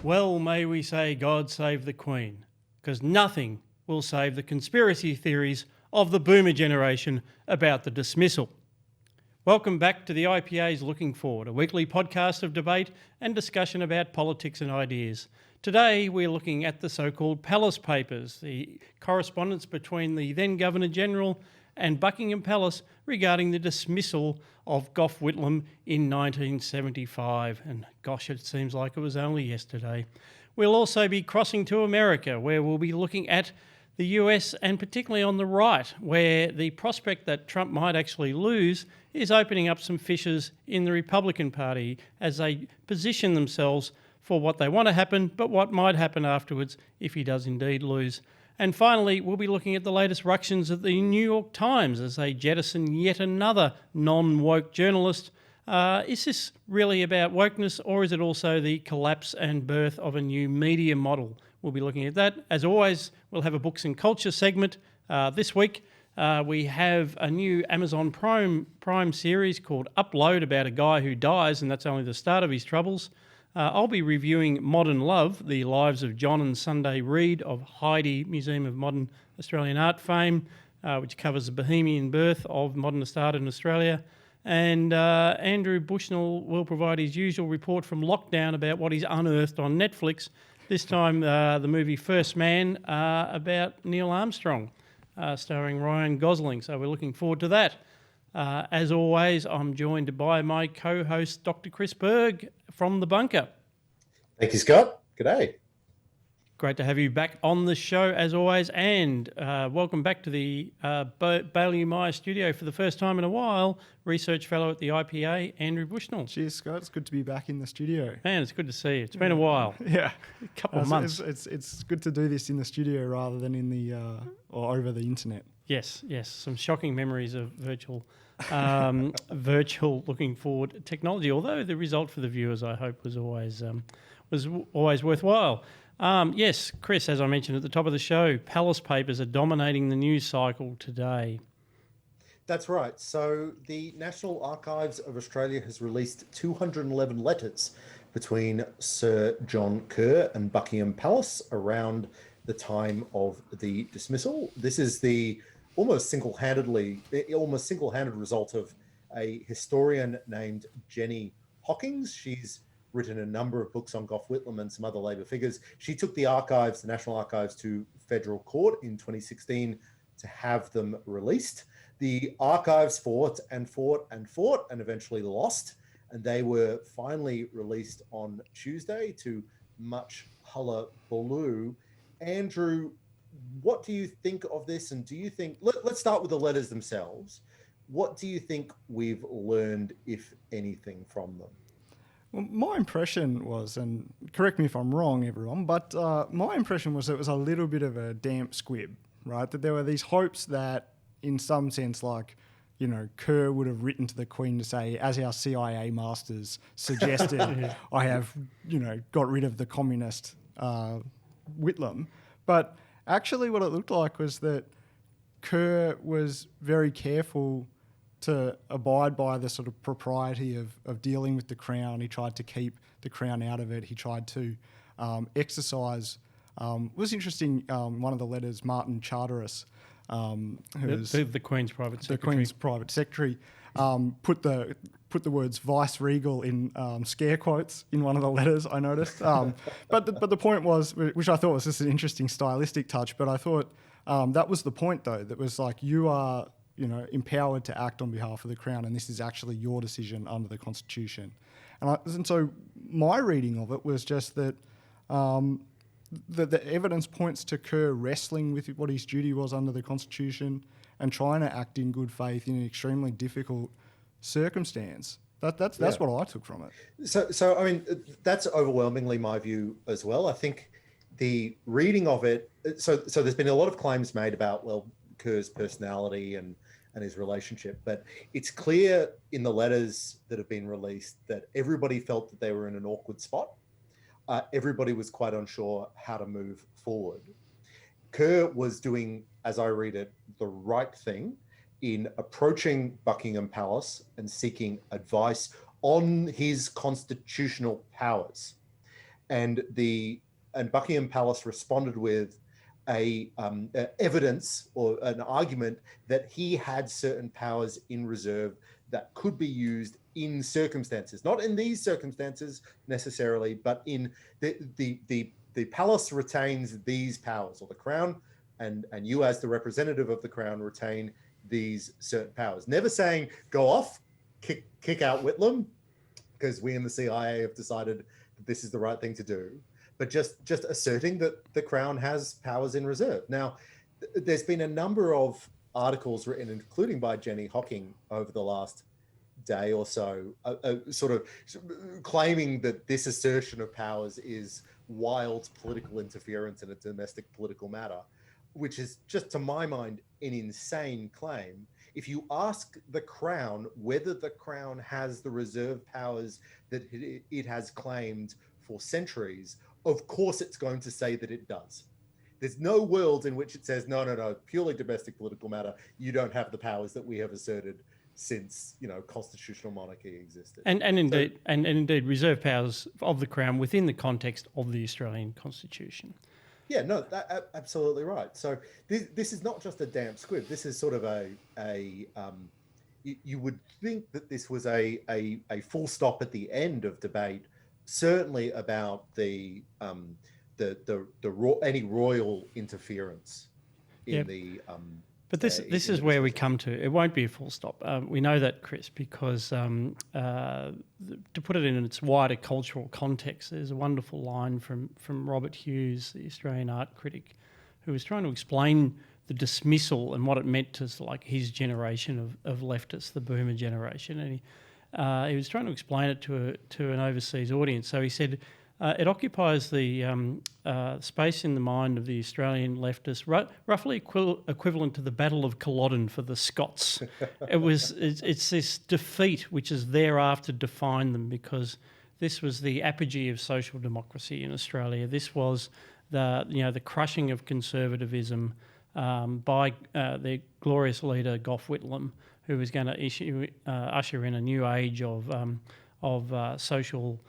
Well, may we say God save the Queen, because nothing will save the conspiracy theories of the boomer generation about the dismissal. Welcome back to the IPA's Looking Forward, a weekly podcast of debate and discussion about politics and ideas. Today we're looking at the so-called Palace Papers, the correspondence between the then Governor-General and Buckingham Palace regarding the dismissal of Gough Whitlam in 1975. And gosh, it seems like it was only yesterday. We'll also be crossing to America, where we'll be looking at the US and particularly on the right, where the prospect that Trump might actually lose is opening up some fissures in the Republican Party as they position themselves for what they want to happen, but what might happen afterwards if he does indeed lose. And finally, we'll be looking at the latest ructions at the New York Times as they jettison yet another non-woke journalist. Is this really about wokeness, or is it also the collapse and birth of a new media model? We'll be looking at that. As always, we'll have a books and culture segment. This week, we have a new Amazon Prime series called Upload about a guy who dies, and that's only the start of his troubles. I'll be reviewing Modern Love, the lives of John and Sunday Reid of Heidi Museum of Modern Australian Art fame, which covers the bohemian birth of modernist art in Australia. And Andrew Bushnell will provide his usual report from lockdown about what he's unearthed on Netflix. This time, the movie First Man about Neil Armstrong, starring Ryan Gosling. So we're looking forward to that. As always, I'm joined by my co-host, Dr. Chris Berg from The Bunker. Thank you, Scott. G'day. Great to have you back on the show, as always, and welcome back to the Bailey Meyer studio for the first time in a while, research fellow at the IPA, Andrew Bushnell. Cheers, Scott. It's good to be back in the studio. Man, it's good to see you. It's been a while. Yeah. A couple of months. It's good to do this in the studio rather than in the or over the internet. Yes. Some shocking memories of virtual looking forward technology, although the result for the viewers, I hope, was always worthwhile. Yes, Chris, as I mentioned at the top of the show, Palace Papers are dominating the news cycle today. That's right. So the National Archives of Australia has released 211 letters between Sir John Kerr and Buckingham Palace around the time of the dismissal. This is the almost single-handed result of a historian named Jenny Hockings. She's written a number of books on Gough Whitlam and some other Labor figures. She took the National Archives, to federal court in 2016 to have them released. The archives fought and eventually lost, and they were finally released on Tuesday to much hullabaloo. Andrew, what do you think of this? And do you think, let's start with the letters themselves. What do you think we've learned, if anything, from them? Well, my impression was, and correct me if I'm wrong, everyone, but my impression was it was a little bit of a damp squib, right? That there were these hopes that, in some sense, Kerr would have written to the Queen to say, as our CIA masters suggested, I have, got rid of the communist Whitlam. But actually what it looked like was that Kerr was very careful to abide by the sort of propriety of dealing with the Crown. He tried to keep the Crown out of it. He tried to exercise. It was interesting, one of the letters, Martin Charteris, who's the Queen's private secretary, put the words vice regal in scare quotes in one of the letters, I noticed. But the point was, which I thought was just an interesting stylistic touch, but I thought that was the point, though, that was like, you are empowered to act on behalf of the Crown, and this is actually your decision under the Constitution. And so my reading of it was just that the evidence points to Kerr wrestling with what his duty was under the Constitution and trying to act in good faith in an extremely difficult circumstance. That's what I took from it. So I mean, that's overwhelmingly my view as well. I think the reading of it, so there's been a lot of claims made about, Kerr's personality and his relationship, but it's clear in the letters that have been released that everybody felt that they were in an awkward spot. Everybody was quite unsure how to move forward. Kerr was doing, as I read it, the right thing in approaching Buckingham Palace and seeking advice on his constitutional powers. and Buckingham Palace responded with a evidence or an argument that he had certain powers in reserve that could be used in circumstances, not in these circumstances necessarily, but in the palace retains these powers, or the crown, and you as the representative of the crown retain these certain powers. Never saying go off, kick out Whitlam, because we in the CIA have decided that this is the right thing to do, but just asserting that the crown has powers in reserve. Now, there's been a number of articles written, including by Jenny Hocking, over the last day or so, sort of claiming that this assertion of powers is wild political interference in a domestic political matter, which is just, to my mind, an insane claim. If you ask the crown whether the crown has the reserve powers that it has claimed for centuries, of course it's going to say that it does. There's no world in which it says, no, purely domestic political matter, you don't have the powers that we have asserted since, constitutional monarchy existed. And indeed reserve powers of the Crown within the context of the Australian Constitution. Yeah, no, absolutely right. So this is not just a damp squib. This is sort of you would think that this was a full stop at the end of debate, certainly about any royal interference in the. But this is where we come to. It won't be a full stop. We know that, Chris, because to put it in its wider cultural context, there's a wonderful line from Robert Hughes, the Australian art critic, who was trying to explain the dismissal and what it meant to his generation of leftists, the Boomer generation, and he was trying to explain it to an overseas audience. So he said, it occupies the space in the mind of the Australian leftists, roughly equivalent to the Battle of Culloden for the Scots. It's this defeat which has thereafter defined them, because this was the apogee of social democracy in Australia. This was the crushing of conservatism by their glorious leader Gough Whitlam, who was going to usher in a new age of social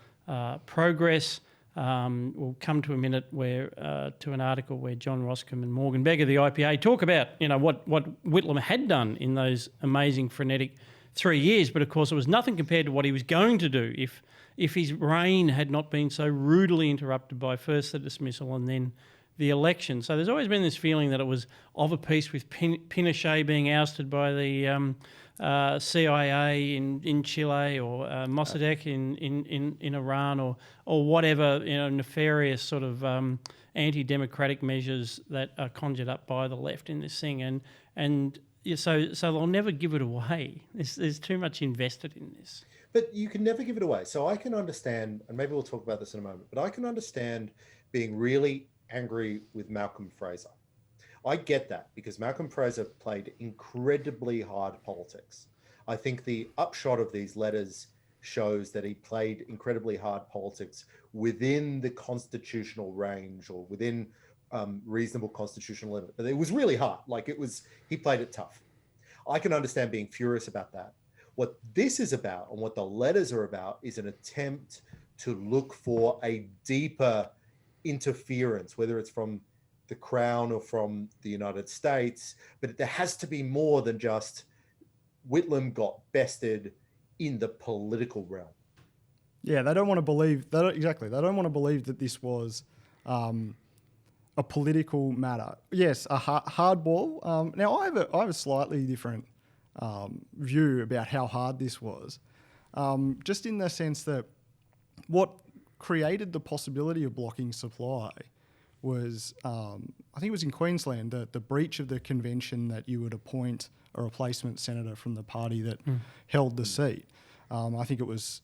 progress. We'll come to a minute to an article where John Roscombe and Morgan Beggar, the IPA, talk about what Whitlam had done in those amazing frenetic 3 years, but of course it was nothing compared to what he was going to do if his reign had not been so rudely interrupted by first the dismissal and then the election. So there's always been this feeling that it was of a piece with Pinochet being ousted by the CIA in Chile, or Mossadegh in Iran, or whatever nefarious sort of anti-democratic measures that are conjured up by the left in this thing, so they'll never give it away. There's too much invested in this. But you can never give it away. So I can understand, and maybe we'll talk about this in a moment, but I can understand being really angry with Malcolm Fraser. I get that, because Malcolm Fraser played incredibly hard politics. I think the upshot of these letters shows that he played incredibly hard politics within the constitutional range, or within reasonable constitutional limit. But it was really hard. He played it tough. I can understand being furious about that. What this is about, and what the letters are about, is an attempt to look for a deeper interference, whether it's from the Crown or from the United States, but there has to be more than just Whitlam got bested in the political realm. Yeah, they don't want to believe that. Exactly, they don't want to believe that this was a political matter. Yes, a hardball. Now I have a slightly different view about how hard this was, just in the sense that what created the possibility of blocking supply was, I think it was in Queensland, the breach of the convention that you would appoint a replacement senator from the party that held the seat. I think it was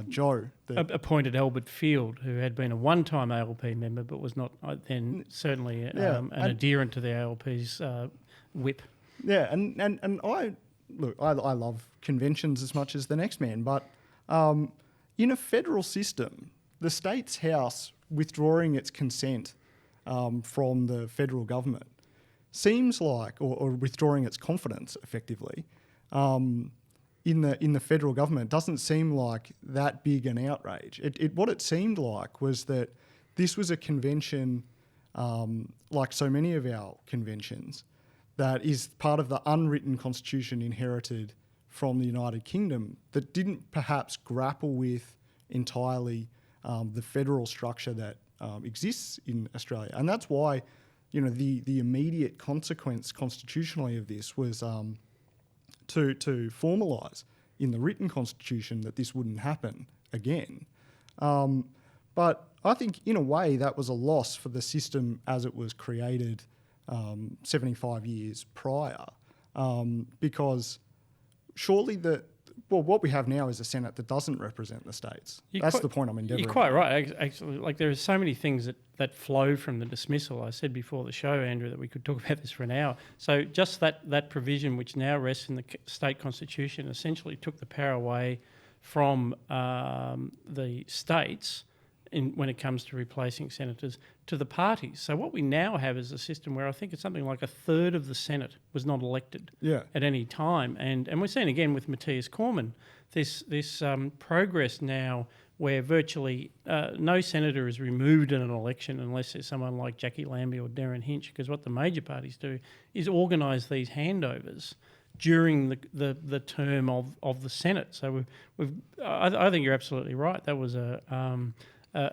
Joe that appointed Albert Field, who had been a one-time ALP member, but was not then certainly an adherent to the ALP's whip. Yeah, and I love conventions as much as the next man, but in a federal system, the state's house withdrawing its consent from the federal government seems like, or withdrawing its confidence effectively, in the federal government doesn't seem like that big an outrage. What it seemed like was that this was a convention, like so many of our conventions, that is part of the unwritten constitution inherited from the United Kingdom that didn't perhaps grapple with entirely the federal structure that exists in Australia. And that's why, the immediate consequence constitutionally of this was to formalise in the written constitution that this wouldn't happen again. But I think in a way that was a loss for the system as it was created 75 years prior, because surely what we have now is a Senate that doesn't represent the states. That's the point I'm endeavouring. You're quite right. Actually, like there are so many things that flow from the dismissal. I said before the show, Andrew, that we could talk about this for an hour. So just that provision, which now rests in the state constitution, essentially took the power away from the states when it comes to replacing senators to the parties. So what we now have is a system where I think it's something like a third of the Senate was not elected at any time. And we're seeing again with Matthias Cormann this progress now where virtually no senator is removed in an election unless there's someone like Jackie Lambie or Darren Hinch, because what the major parties do is organise these handovers during the term of the Senate. So I think you're absolutely right. That was a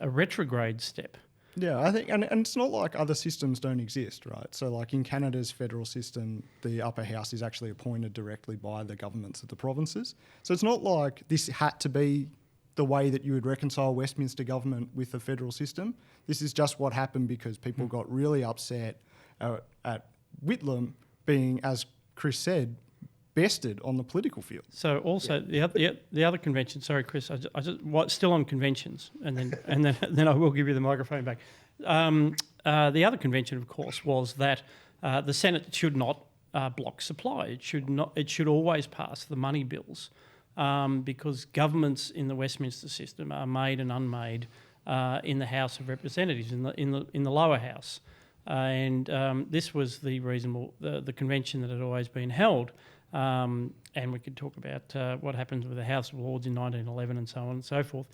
retrograde step. Yeah, I think, and it's not like other systems don't exist, right? So like in Canada's federal system, the upper house is actually appointed directly by the governments of the provinces. So it's not like this had to be the way that you would reconcile Westminster government with the federal system. This is just what happened because people got really upset at Whitlam being, as Chris said, bested on the political field. So also the other convention. Sorry, Chris. Still on conventions, and then I will give you the microphone back. The other convention, of course, was that the Senate should not block supply. It should not. It should always pass the money bills, because governments in the Westminster system are made and unmade in the House of Representatives, in the lower house, and this was the convention that had always been held. And we could talk about what happens with the House of Lords in 1911 and so on and so forth.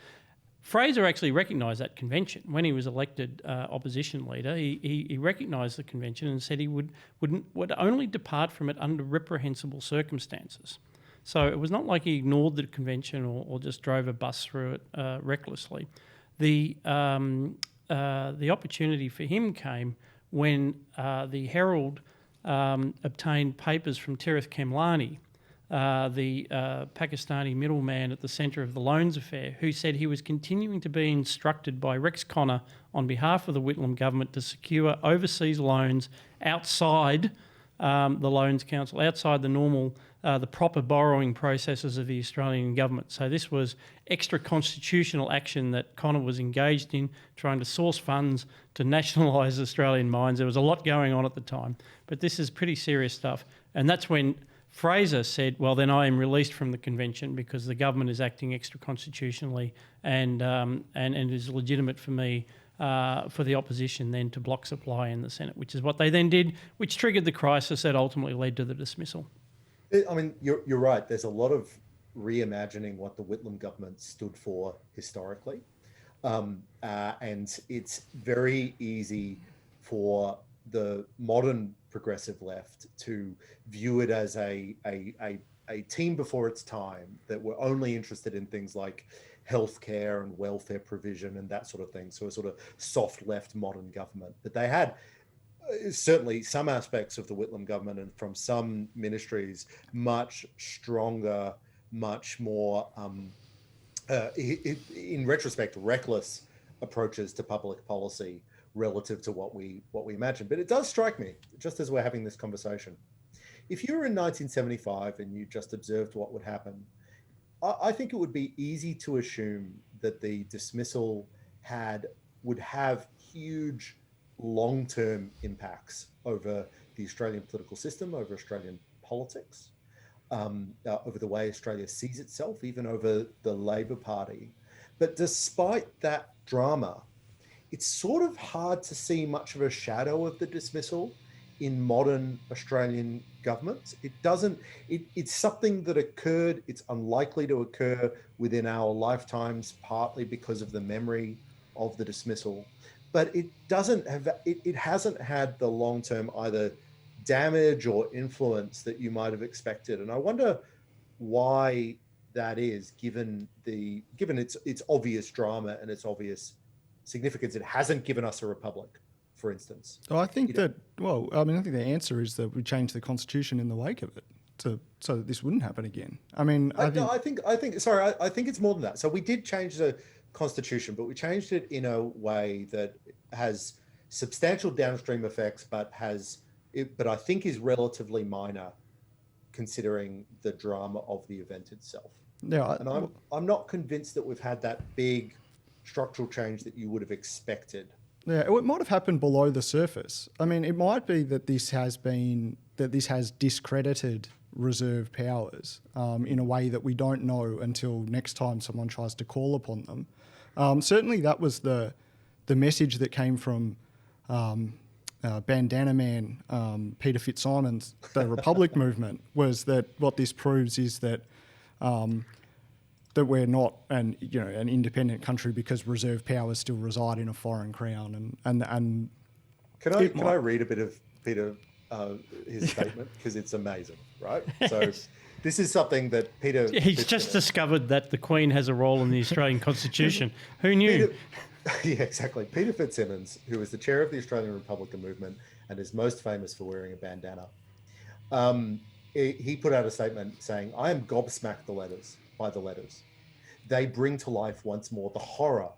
Fraser actually recognised that convention. When he was elected opposition leader, he recognised the convention and said he would only depart from it under reprehensible circumstances. So it was not like he ignored the convention or just drove a bus through it recklessly. The opportunity for him came when the Herald obtained papers from Terith Kemlani, the Pakistani middleman at the centre of the loans affair, who said he was continuing to be instructed by Rex Connor on behalf of the Whitlam government to secure overseas loans outside the Loans Council, outside the normal, the proper borrowing processes of the Australian government. So this was extra constitutional action that Connor was engaged in, trying to source funds to nationalise Australian mines. There was a lot going on at the time, but this is pretty serious stuff. And that's when Fraser said, well, then I am released from the convention because the government is acting extra constitutionally and it is legitimate for me, for the opposition then to block supply in the Senate, which is what they then did, which triggered the crisis that ultimately led to the dismissal. I mean, you're right. There's a lot of reimagining what the Whitlam government stood for historically. And it's very easy for the modern progressive left to view it as a team before its time that were only interested in things like healthcare and welfare provision and that sort of thing. So a sort of soft left modern government. But they had certainly some aspects of the Whitlam government and from some ministries much stronger, much more, in retrospect, reckless approaches to public policy relative to what we imagine. But it does strike me, just as we're having this conversation, if you were in 1975 and you just observed what would happen, I think it would be easy to assume that the dismissal would have huge long-term impacts over the Australian political system, over Australian politics, over the way Australia sees itself, even over the Labor Party. But despite that drama, it's sort of hard to see much of a shadow of the dismissal in modern Australian governments. It doesn't, it's something that occurred. It's unlikely to occur within our lifetimes, partly because of the memory of the dismissal. But it doesn't have, it hasn't had the long-term either damage or influence that you might have expected. And I wonder why that is, given its obvious drama and its obvious significance. It hasn't given us a republic, for instance. Oh, I think I think the answer is that we changed the constitution in the wake of it so that this wouldn't happen again. I mean, I think it's more than that. So we did change the constitution, but we changed it in a way that has substantial downstream effects, but I think is relatively minor considering the drama of the event itself. Yeah, and I'm not convinced that we've had that big structural change that you would have expected. Yeah, it might have happened below the surface. I mean, it might be that this has discredited reserve powers in a way that we don't know until next time someone tries to call upon them. Certainly, that was the message that came from Bandana Man Peter Fitzsimons, the Republic movement, was that what this proves is that that we're not an independent country because reserve powers still reside in a foreign crown. And can I read a bit of Peter his statement, because it's amazing, right? So this is something that Peter... He's just discovered that the Queen has a role in the Australian Constitution. Who knew? Yeah, exactly. Peter Fitzsimmons, who is the chair of the Australian Republican movement and is most famous for wearing a bandana, he put out a statement saying, "I am gobsmacked by the letters. They bring to life once more the horror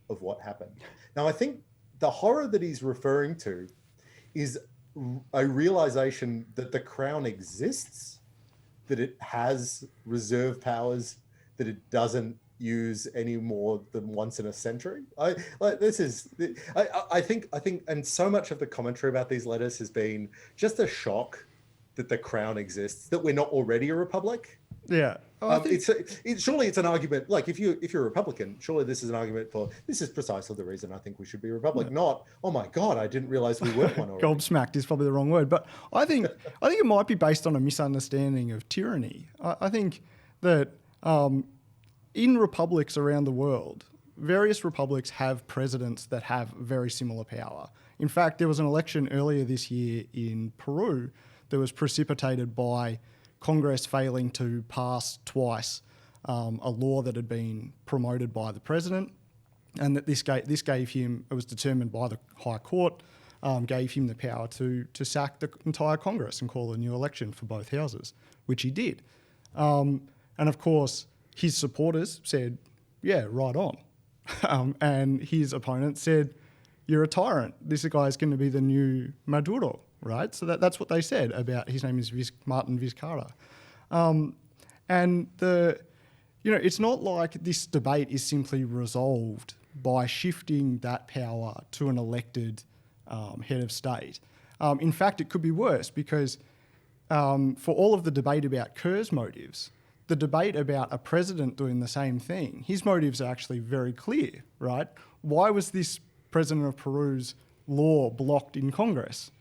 of what happened." Now, I think the horror that he's referring to is a realization that the Crown exists, that it has reserve powers, that it doesn't use any more than once in a century. I think, and so much of the commentary about these letters has been just a shock that the Crown exists, that we're not already a republic. Yeah. Surely it's an argument, like if you're a Republican, surely this is an argument for, this is precisely the reason I think we should be a republic, not, oh my God, I didn't realize we weren't one already. Gobsmacked is probably the wrong word, but I think it might be based on a misunderstanding of tyranny. I think that in republics around the world, various republics have presidents that have very similar power. In fact, there was an election earlier this year in Peru that was precipitated by Congress failing to pass twice a law that had been promoted by the president, and that this gave him, it was determined by the High Court, gave him the power to sack the entire Congress and call a new election for both houses, which he did. And of course, his supporters said, yeah, right on. And his opponent said, you're a tyrant. This guy is going to be the new Maduro, right? So that's what they said about, his name is Martin Vizcarra. And it's not like this debate is simply resolved by shifting that power to an elected head of state. In fact, it could be worse because for all of the debate about Kerr's motives, the debate about a president doing the same thing, his motives are actually very clear, right? Why was this president of Peru's law blocked in Congress?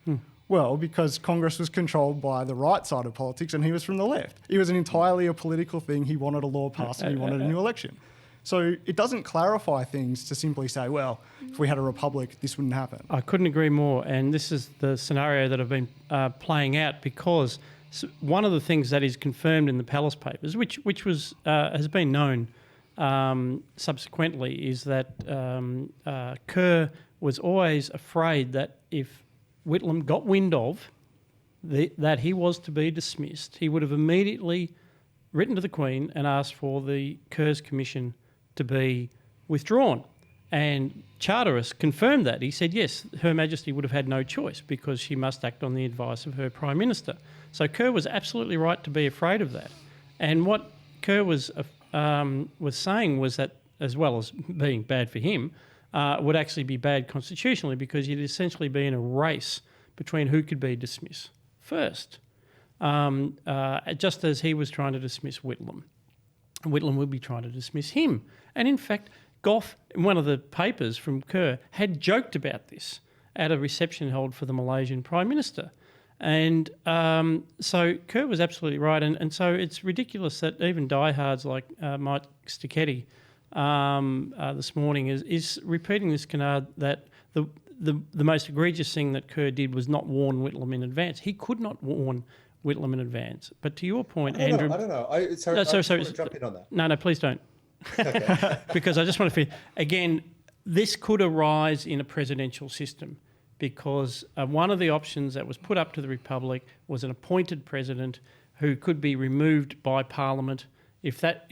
Well, because Congress was controlled by the right side of politics and he was from the left. It was entirely a political thing. He wanted a law passed and he wanted a new election. So it doesn't clarify things to simply say, well, if we had a republic, this wouldn't happen. I couldn't agree more. And this is the scenario that I've been playing out, because one of the things that is confirmed in the Palace Papers, which has been known subsequently, is that Kerr was always afraid that if Whitlam got wind of that he was to be dismissed, he would have immediately written to the Queen and asked for the Kerr's commission to be withdrawn. And Charteris confirmed that. He said, yes, Her Majesty would have had no choice because she must act on the advice of her Prime Minister. So Kerr was absolutely right to be afraid of that. And what Kerr was saying was that, as well as being bad for him, would actually be bad constitutionally, because you'd essentially be in a race between who could be dismissed first, just as he was trying to dismiss Whitlam. Whitlam would be trying to dismiss him. And in fact, Gough, in one of the papers from Kerr, had joked about this at a reception held for the Malaysian Prime Minister. And so Kerr was absolutely right. And so it's ridiculous that even diehards like Mike Sticchetti this morning is repeating this canard that the most egregious thing that Kerr did was not warn Whitlam in advance. He could not warn Whitlam in advance. But to your point, Andrew... I don't know. I just want to jump in on that. No, please don't. Okay. Because I just want to... Again, this could arise in a presidential system because one of the options that was put up to the Republic was an appointed president who could be removed by Parliament. If that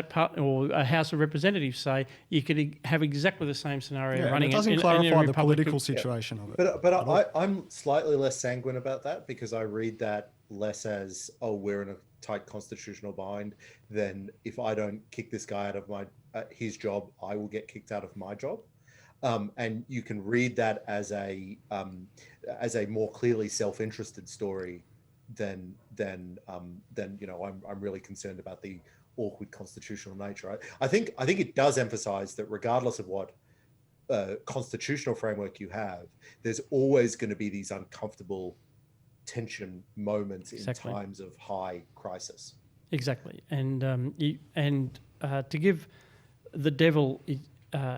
part or a House of Representatives say you could have exactly the same scenario running. It doesn't clarify the political situation of it. But I'm slightly less sanguine about that because I read that less as, oh, we're in a tight constitutional bind, than if I don't kick this guy out of his job, I will get kicked out of my job. And you can read that as a more clearly self-interested story than I'm really concerned about the awkward constitutional nature. I think it does emphasize that regardless of what constitutional framework you have, there's always going to be these uncomfortable tension moments in times of high crisis. Exactly, and to give the devil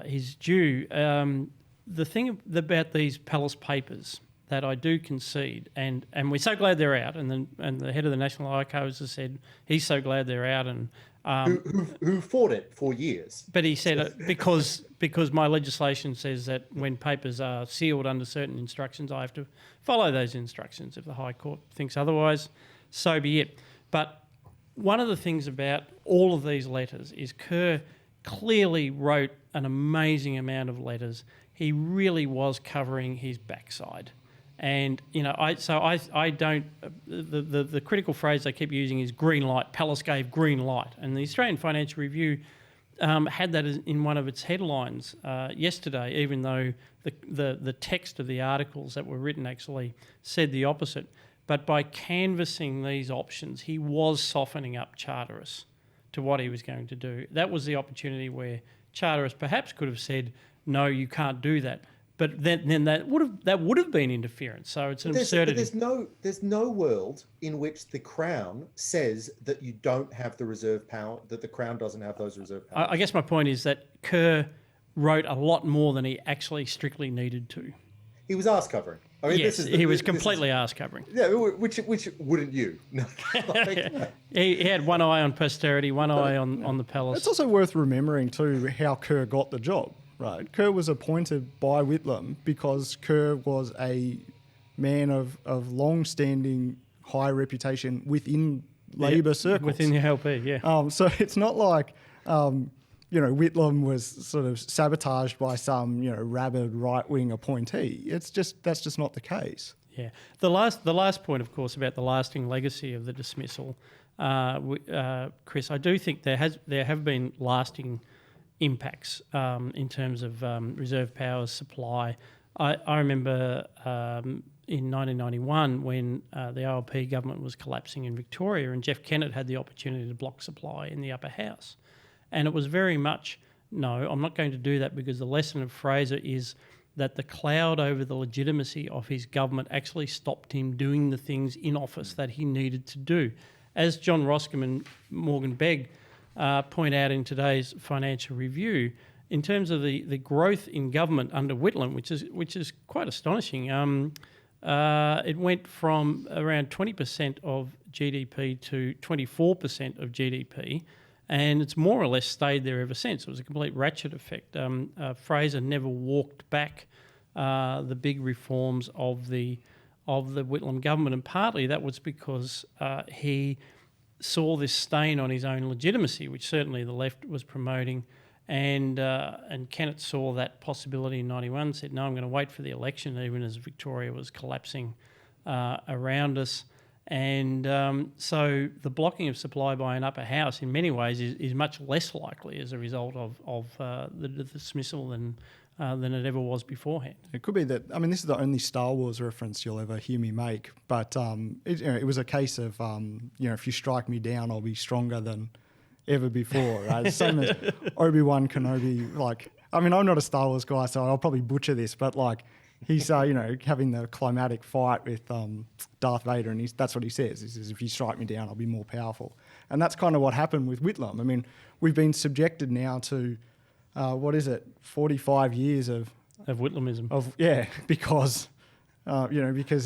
his due, the thing about these Palace Papers that I do concede, and we're so glad they're out, and the head of the National Archives has said he's so glad they're out, and who fought it for years. But he said because my legislation says that when papers are sealed under certain instructions, I have to follow those instructions. If the High Court thinks otherwise, so be it. But one of the things about all of these letters is Kerr clearly wrote an amazing amount of letters. He really was covering his backside. And, I don't... The critical phrase they keep using is green light. Palace gave green light. And the Australian Financial Review had that in one of its headlines yesterday, even though the text of the articles that were written actually said the opposite. But by canvassing these options, he was softening up Charteris to what he was going to do. That was the opportunity where Charteris perhaps could have said, no, you can't do that. But then that would have been interference. So it's an absurdity. But there's no world in which the Crown says that you don't have the reserve power, that the Crown doesn't have those reserve powers. I guess my point is that Kerr wrote a lot more than he actually strictly needed to. He was arse covering. I mean, yes, he was completely arse covering. Yeah, which wouldn't you? He had one eye on posterity, one eye on the palace. It's also worth remembering too how Kerr got the job. Right, Kerr was appointed by Whitlam because Kerr was a man of long-standing high reputation within Labor circles. Within the LP, yeah. So it's not like, Whitlam was sort of sabotaged by some, rabid right-wing appointee. That's just not the case. Yeah. The last point, of course, about the lasting legacy of the dismissal, Chris, I do think there have been lasting impacts in terms of reserve powers supply. I remember in 1991 when the OLP government was collapsing in Victoria and Jeff Kennett had the opportunity to block supply in the upper house. And it was very much, no, I'm not going to do that because the lesson of Fraser is that the cloud over the legitimacy of his government actually stopped him doing the things in office that he needed to do. As John Roscombe and Morgan Begg point out in today's Financial Review, in terms of the growth in government under Whitlam, which is quite astonishing. It went from around 20% of GDP to 24% of GDP, and it's more or less stayed there ever since. It was a complete ratchet effect. Fraser never walked back the big reforms of the Whitlam government, and partly that was because he saw this stain on his own legitimacy, which certainly the left was promoting, and Kennett saw that possibility in 91, said, no, I'm going to wait for the election, even as Victoria was collapsing around us. And so the blocking of supply by an upper house in many ways is much less likely as a result of the dismissal than it ever was beforehand. It could be that, this is the only Star Wars reference you'll ever hear me make, but it was a case of, if you strike me down, I'll be stronger than ever before, right? Same as Obi-Wan Kenobi, I mean, I'm not a Star Wars guy, so I'll probably butcher this, but like he's, having the climatic fight with Darth Vader, and that's what he says. He says, if you strike me down, I'll be more powerful. And that's kind of what happened with Whitlam. I mean, we've been subjected now to, 45 years of Whitlamism. Because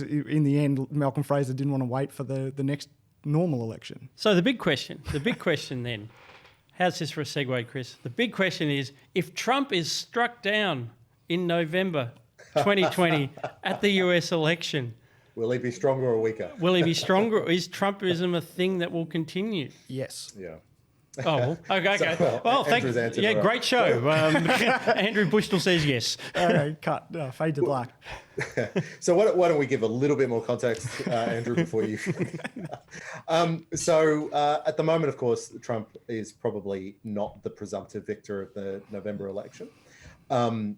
in the end, Malcolm Fraser didn't want to wait for the next normal election. So the big question then, how's this for a segue, Chris? The big question is, if Trump is struck down in November 2020 at the US election, will he be stronger or weaker? Will he be stronger? Or is Trumpism a thing that will continue? Yes. Yeah. Oh, well, okay. Well, thank you. Yeah, great show. Andrew Bushnell says yes. Okay, cut. Fade to black. So why don't we give a little bit more context, Andrew, before you... So at the moment, of course, Trump is probably not the presumptive victor of the November election. And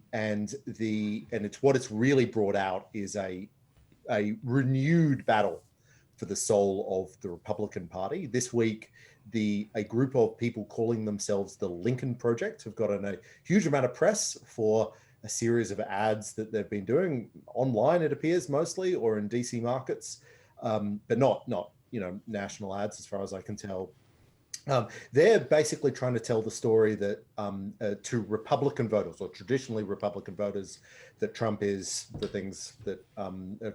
what it's really brought out is a renewed battle for the soul of the Republican Party. This week, a group of people calling themselves the Lincoln Project have gotten a huge amount of press for a series of ads that they've been doing online, it appears, mostly, or in DC markets, but not national ads as far as I can tell. They're basically trying to tell the story that to Republican voters, or traditionally Republican voters, that Trump is the things that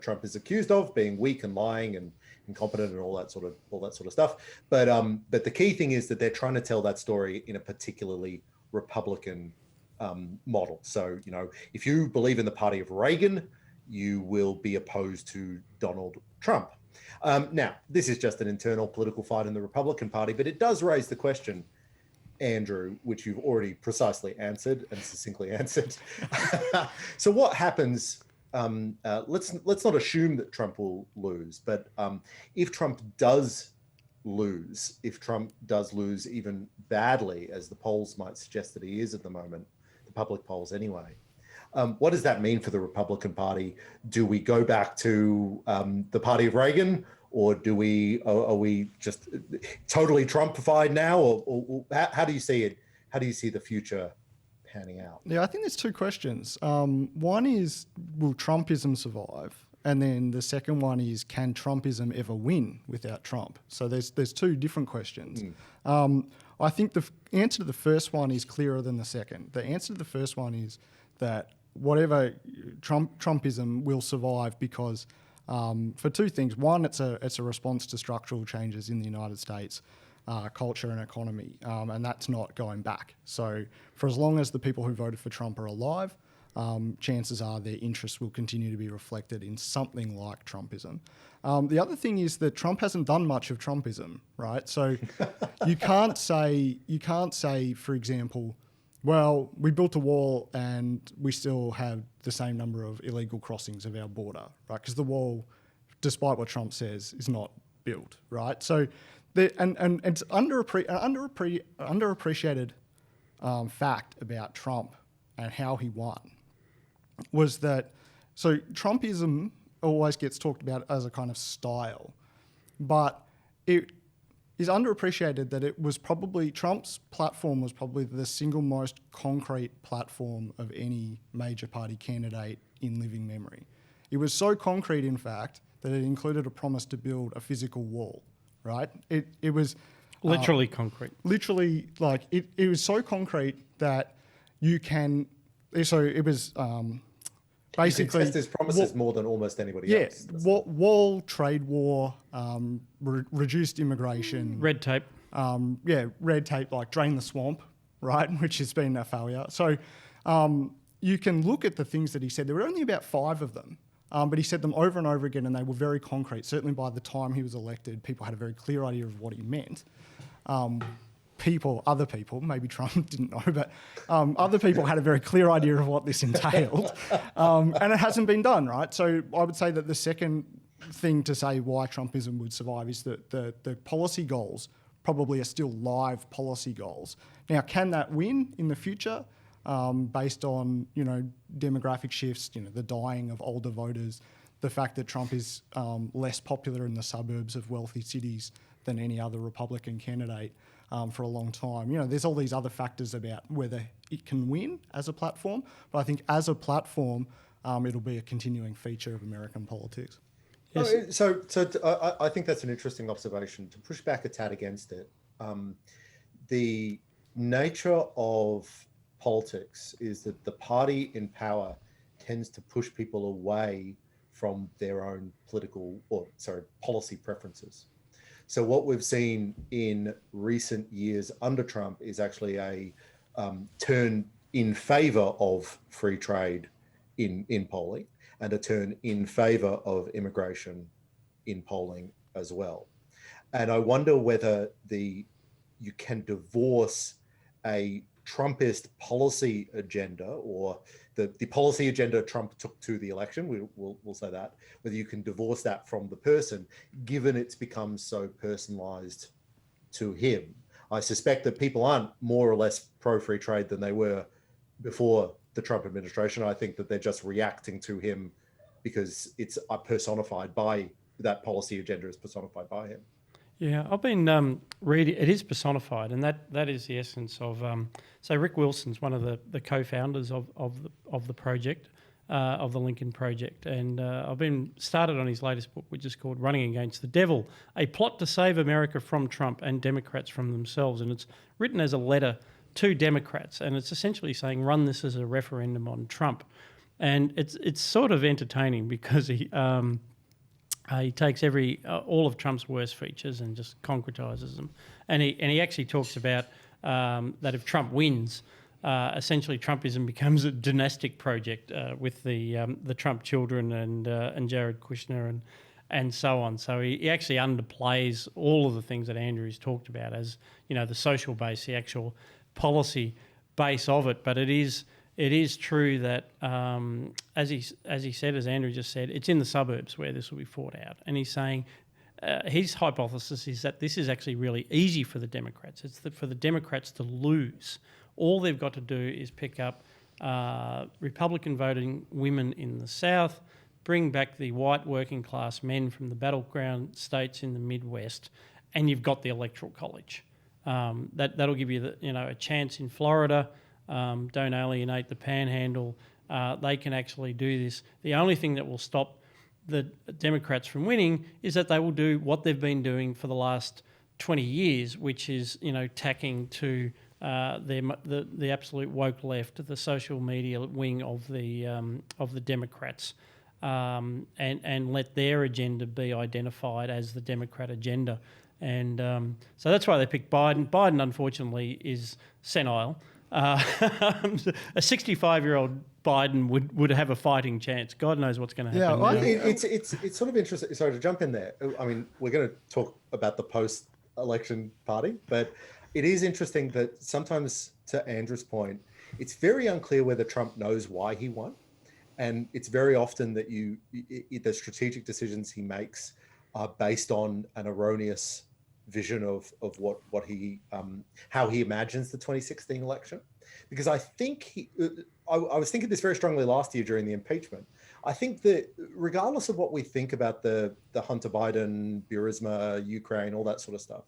Trump is accused of, being weak and lying and incompetent and all that sort of stuff. But the key thing is that they're trying to tell that story in a particularly Republican model. So if you believe in the party of Reagan, you will be opposed to Donald Trump. Now, this is just an internal political fight in the Republican Party, but it does raise the question, Andrew, which you've already precisely answered and succinctly answered. So what happens? Let's not assume that Trump will lose, but if Trump does lose even badly, as the polls might suggest that he is at the moment, the public polls anyway, what does that mean for the Republican Party? Do we go back to the party of Reagan, or are we just totally Trumpified now, or how do you see it? How do you see the future panning out? Yeah, I think there's two questions. One is, will Trumpism survive? And then the second one is, can Trumpism ever win without Trump? So there's two different questions. I think the answer to the first one is clearer than the second. The answer to the first one is that whatever Trumpism will survive because for two things. One, it's a response to structural changes in the United States culture and economy, and that's not going back. So for as long as the people who voted for Trump are alive, chances are their interests will continue to be reflected in something like Trumpism. The other thing is that Trump hasn't done much of Trumpism, right? So you can't say, for example, well, we built a wall and we still have the same number of illegal crossings of our border, right? Because the wall, despite what Trump says, is not built, right? So, and it's underappreciated fact about Trump and how he won was that, so Trumpism always gets talked about as a kind of style, but it is underappreciated that it was probably, Trump's platform was probably the single most concrete platform of any major party candidate in living memory. It was so concrete, in fact, that it included a promise to build a physical wall, right? It was... Literally concrete. Literally, like, it was so concrete that you can... So it was... basically, you can test his promises more than almost anybody else. Yeah, wall, trade war, reduced immigration. Red tape. Red tape, like drain the swamp, right, which has been a failure. So you can look at the things that he said. There were only about 5 of them, but he said them over and over again, and they were very concrete. Certainly by the time he was elected, people had a very clear idea of what he meant. Other people, maybe Trump didn't know, but other people had a very clear idea of what this entailed. And it hasn't been done, right? So I would say that the second thing to say why Trumpism would survive is that the policy goals probably are still live policy goals. Now, can that win in the future based on, demographic shifts, the dying of older voters, the fact that Trump is less popular in the suburbs of wealthy cities than any other Republican candidate? for a long time. You know, there's all these other factors about whether it can win as a platform, but I think as a platform, it'll be a continuing feature of American politics. Yes. I think that's an interesting observation. To push back a tad against it, the nature of politics is that the party in power tends to push people away from their own policy preferences. So what we've seen in recent years under Trump is actually a turn in favor of free trade in polling, and a turn in favor of immigration in polling as well. And I wonder whether you can divorce a Trumpist policy agenda, or the policy agenda Trump took to the election, we'll say that, whether you can divorce that from the person, given it's become so personalized to him. I suspect that people aren't more or less pro-free trade than they were before the Trump administration. I think that they're just reacting to him because it's personified by that policy agenda is personified by him. Yeah, I've been reading. It is personified, and that is the essence of. So Rick Wilson's one of the co-founders of the project, of the Lincoln Project, and I've been started on his latest book, which is called "Running Against the Devil: A Plot to Save America from Trump and Democrats from Themselves," and it's written as a letter to Democrats, and it's essentially saying, "Run this as a referendum on Trump," and it's sort of entertaining because he takes all of Trump's worst features and just concretizes them, and he actually talks about that if Trump wins, essentially Trumpism becomes a dynastic project with the Trump children and Jared Kushner and so on. So he actually underplays all of the things that Andrew's talked about as, you know, the social base, the actual policy base of it. But it is true that, as he said, as Andrew just said, it's in the suburbs where this will be fought out. And he's saying his hypothesis is that this is actually really easy for the Democrats. It's for the Democrats to lose. All they've got to do is pick up Republican voting women in the South, bring back the white working class men from the battleground states in the Midwest, and you've got the Electoral College. That'll give you a chance in Florida. Don't alienate the Panhandle. They can actually do this. The only thing that will stop the Democrats from winning is that they will do what they've been doing for the last 20 years, which is, tacking to the absolute woke left, the social media wing of the Democrats, and let their agenda be identified as the Democrat agenda. And so that's why they picked Biden. Biden, unfortunately, is senile. A 65-year-old Biden would have a fighting chance. God knows what's going to happen. Yeah, it's sort of interesting. Sorry to jump in there. I mean, we're going to talk about the post-election party, but it is interesting that sometimes, to Andrew's point, it's very unclear whether Trump knows why he won, and it's very often that the strategic decisions he makes are based on an erroneous vision of what he how he imagines the 2016 election. Because I think I was thinking this very strongly last year during the impeachment. I think that regardless of what we think about the Hunter Biden, Burisma, Ukraine, all that sort of stuff,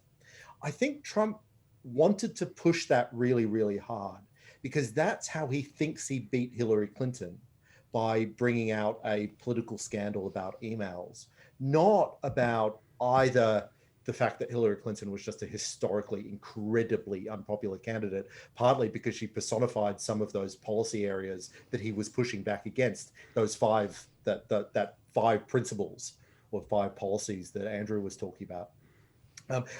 I think Trump wanted to push that really, really hard, because that's how he thinks he beat Hillary Clinton, by bringing out a political scandal about emails, not about either the fact that Hillary Clinton was just a historically incredibly unpopular candidate, partly because she personified some of those policy areas that he was pushing back against, those five principles or five policies that Andrew was talking about.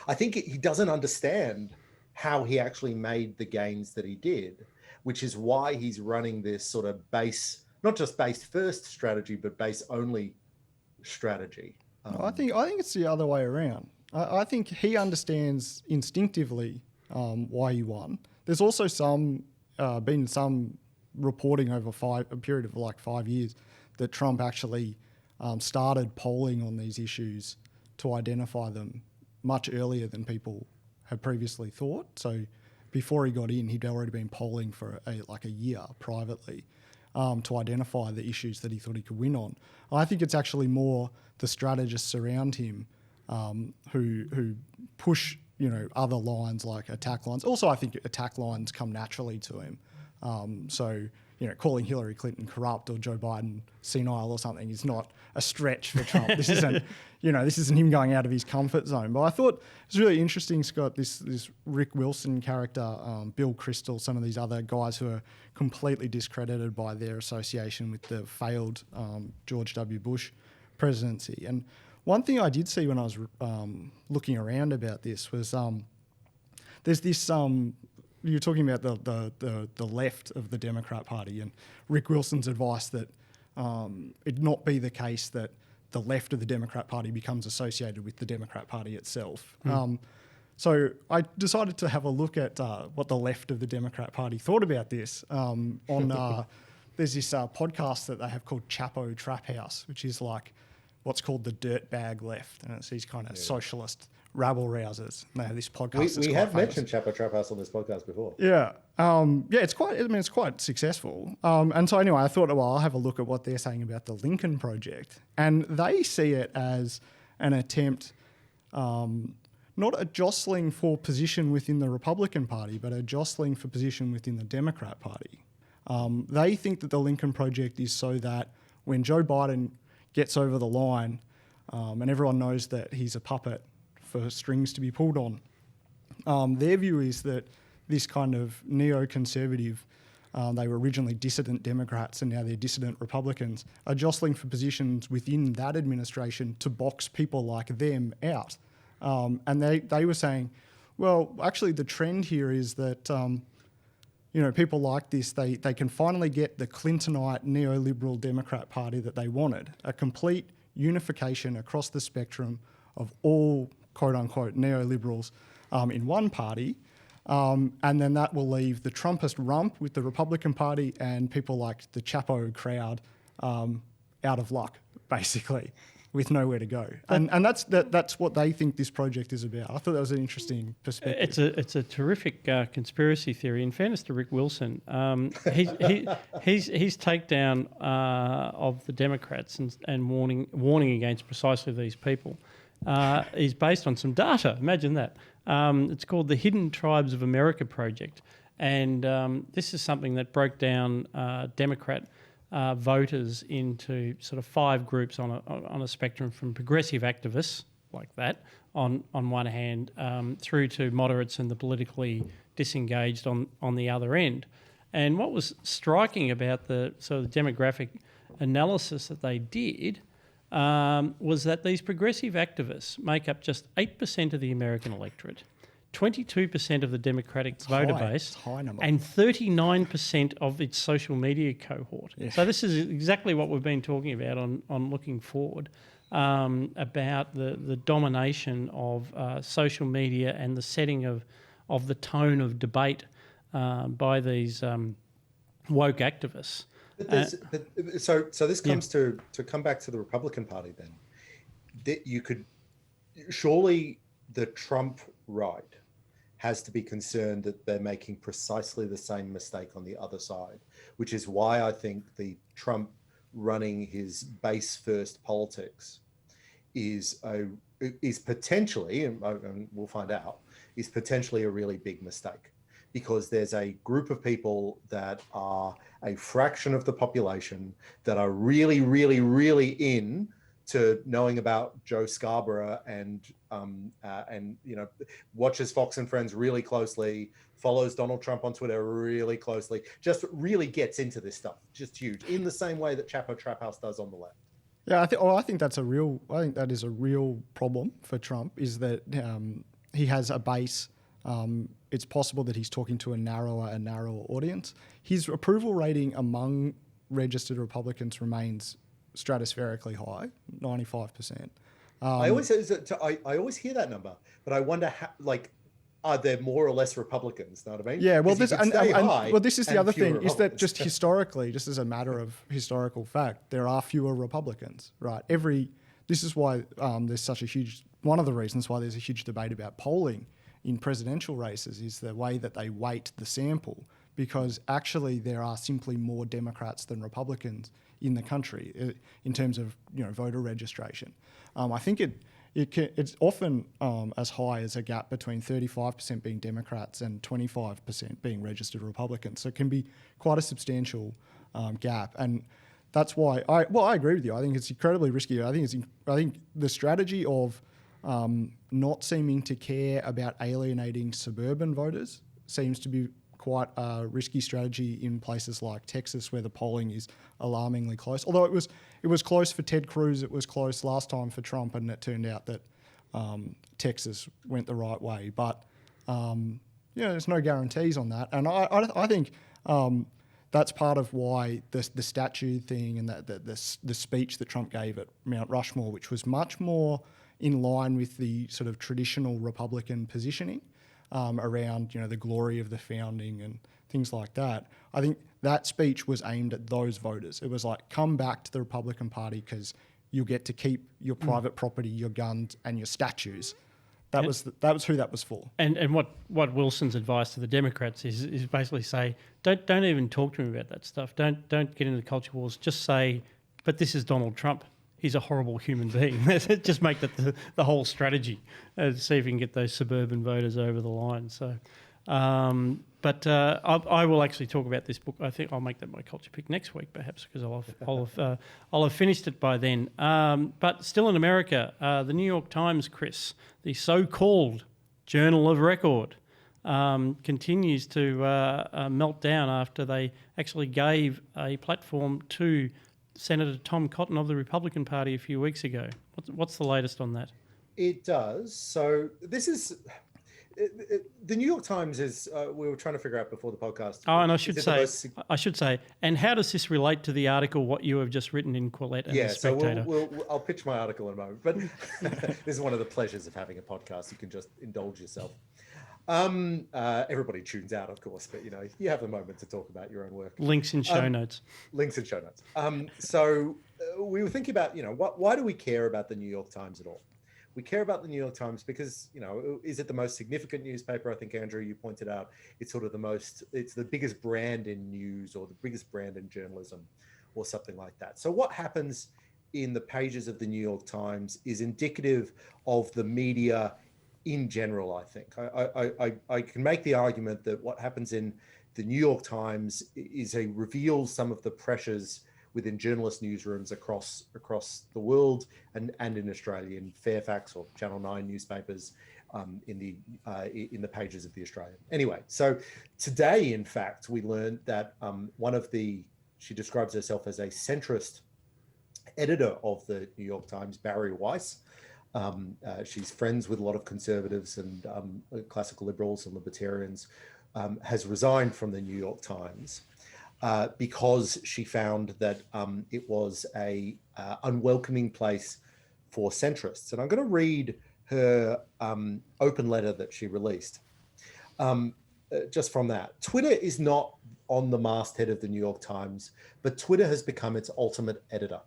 I think he doesn't understand how he actually made the gains that he did, which is why he's running this sort of base, not just base first strategy, but base only strategy. I think it's the other way around. I think he understands instinctively why he won. There's also been some reporting over a period of like 5 years that Trump actually started polling on these issues to identify them much earlier than people had previously thought. So before he got in, he'd already been polling for a year privately to identify the issues that he thought he could win on. I think it's actually more the strategists around him who push other lines like attack lines. Also, I think attack lines come naturally to him. So, calling Hillary Clinton corrupt or Joe Biden senile or something is not a stretch for Trump. This isn't him going out of his comfort zone. But I thought it's really interesting, Scott, this Rick Wilson character, Bill Kristol, some of these other guys who are completely discredited by their association with the failed George W. Bush presidency. And one thing I did see when I was looking around about this was there's this... you're talking about the left of the Democrat Party and Rick Wilson's advice that it not be the case that the left of the Democrat Party becomes associated with the Democrat Party itself. So I decided to have a look at what the left of the Democrat Party thought about this. There's this podcast that they have called Chapo Trap House, which is like what's called the dirtbag left, and it's these kind of socialist rabble rousers. And they have this podcast. We have mentioned Chapo Trap House on this podcast before. Yeah, it's quite. I mean, it's quite successful. And so anyway, I thought, well, I'll have a look at what they're saying about the Lincoln Project, and they see it as an attempt, not a jostling for position within the Republican Party, but a jostling for position within the Democrat Party. They think that the Lincoln Project is so that when Joe Biden gets over the line, and everyone knows that he's a puppet for strings to be pulled on, their view is that this kind of neoconservative, they were originally dissident Democrats and now they're dissident Republicans, are jostling for positions within that administration to box people like them out. And they were saying, well, actually the trend here is that people like this, they can finally get the Clintonite neoliberal Democrat Party that they wanted, a complete unification across the spectrum of all quote-unquote neoliberals in one party, and then that will leave the Trumpist rump with the Republican Party and people like the Chapo crowd out of luck, basically, with nowhere to go. And that's what they think this project is about. I thought that was an interesting perspective. It's a terrific conspiracy theory. In fairness to Rick Wilson, his takedown of the Democrats and warning against precisely these people is based on some data. Imagine that. It's called the Hidden Tribes of America Project, and this is something that broke down Democrat voters into sort of 5 groups on a spectrum, from progressive activists like that on one hand, through to moderates and the politically disengaged on the other end. And what was striking about the sort of demographic analysis that they did was that these progressive activists make up just 8% of the American electorate, 22% of the Democratic voter base, and 39% of its social media cohort. Yeah. So this is exactly what we've been talking about on Looking Forward, about the domination of social media and the setting of the tone of debate by these woke activists. So this comes to come back to the Republican Party then. That you could surely the Trump right has to be concerned that they're making precisely the same mistake on the other side, which is why I think the Trump running his base first politics is potentially, and we'll find out, is potentially a really big mistake, because there's a group of people that are a fraction of the population that are really, really, really in to knowing about Joe Scarborough and watches Fox and Friends really closely, follows Donald Trump on Twitter really closely, just really gets into this stuff, just huge, in the same way that Chapo Trap House does on the left. Yeah, I think that is a real problem for Trump, is that he has a base. It's possible that he's talking to a narrower audience. His approval rating among registered Republicans remains stratospherically high, 95%. I always hear that number, but I wonder how, are there more or less Republicans? Know what I mean? Yeah, well, this is the other thing, is that just historically, just as a matter of historical fact, there are fewer Republicans, right? This is why there's one of the reasons why there's a huge debate about polling in presidential races, is the way that they weight the sample, because actually there are simply more Democrats than Republicans in the country in terms of voter registration. I think it's often as high as a gap between 35% being Democrats and 25% being registered Republicans. So it can be quite a substantial gap. And that's why I agree with you. I think it's incredibly risky. I think the strategy of not seeming to care about alienating suburban voters seems to be quite a risky strategy in places like Texas, where the polling is alarmingly close. Although it was close for Ted Cruz, it was close last time for Trump, and it turned out that Texas went the right way. But there's no guarantees on that, and I think that's part of why the statue thing and the speech that Trump gave at Mount Rushmore, which was much more in line with the sort of traditional Republican positioning around the glory of the founding and things like that. I think that speech was aimed at those voters. It was like, come back to the Republican Party because you'll get to keep your private property, your guns, and your statues. That was who that was for. And what Wilson's advice to the Democrats is basically say, don't even talk to me about that stuff. Don't get into the culture wars. Just say, but this is Donald Trump. He's a horrible human being. Just make that the whole strategy. See if you can get those suburban voters over the line. So, I will actually talk about this book. I think I'll make that my culture pick next week, perhaps, because I'll have finished it by then. But still in America, the New York Times, Chris, the so-called Journal of Record, continues to melt down after they actually gave a platform to Senator Tom Cotton of the Republican Party a few weeks ago. What's the latest on that? It does. So this is the New York Times is. We were trying to figure out before the podcast. Oh, and I should say, and how does this relate to the article what you have just written in Quillette and the Spectator? So I'll pitch my article in a moment. But this is one of the pleasures of having a podcast. You can just indulge yourself. Everybody tunes out, of course, but you have a moment to talk about your own work. Links in show notes. Links in show notes. So we were thinking about, why do we care about the New York Times at all? We care about the New York Times because, is it the most significant newspaper? I think, Andrew, you pointed out, it's sort of it's the biggest brand in news or the biggest brand in journalism or something like that. So what happens in the pages of the New York Times is indicative of the media in general, I think. I can make the argument that what happens in the New York Times reveals some of the pressures within journalist newsrooms across the world and in Australia, in Fairfax or Channel 9 newspapers, in the pages of the Australian. Anyway, so today, in fact, we learned that she describes herself as a centrist editor of the New York Times, Bari Weiss. She's friends with a lot of conservatives and classical liberals and libertarians, has resigned from the New York Times because she found that it was a unwelcoming place for centrists. And I'm going to read her open letter that she released. Just from that, Twitter is not on the masthead of the New York Times, but Twitter has become its ultimate editor.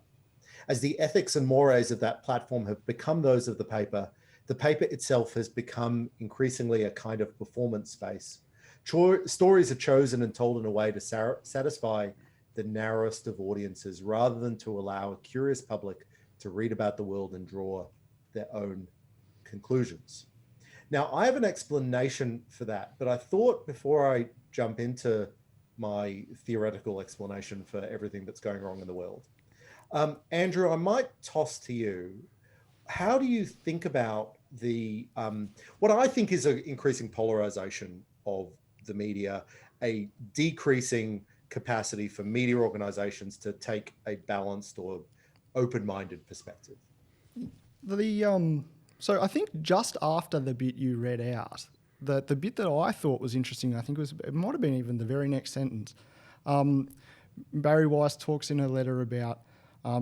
As the ethics and mores of that platform have become those of the paper itself has become increasingly a kind of performance space. Stories are chosen and told in a way to satisfy the narrowest of audiences rather than to allow a curious public to read about the world and draw their own conclusions. Now, I have an explanation for that, but I thought before I jump into my theoretical explanation for everything that's going wrong in the world, Andrew, I might toss to you. How do you think about the what I think is an increasing polarization of the media, a decreasing capacity for media organizations to take a balanced or open-minded perspective? So I think just after the bit you read out, the bit that I thought was interesting, I think it might have been even the very next sentence. Bari Weiss talks in her letter about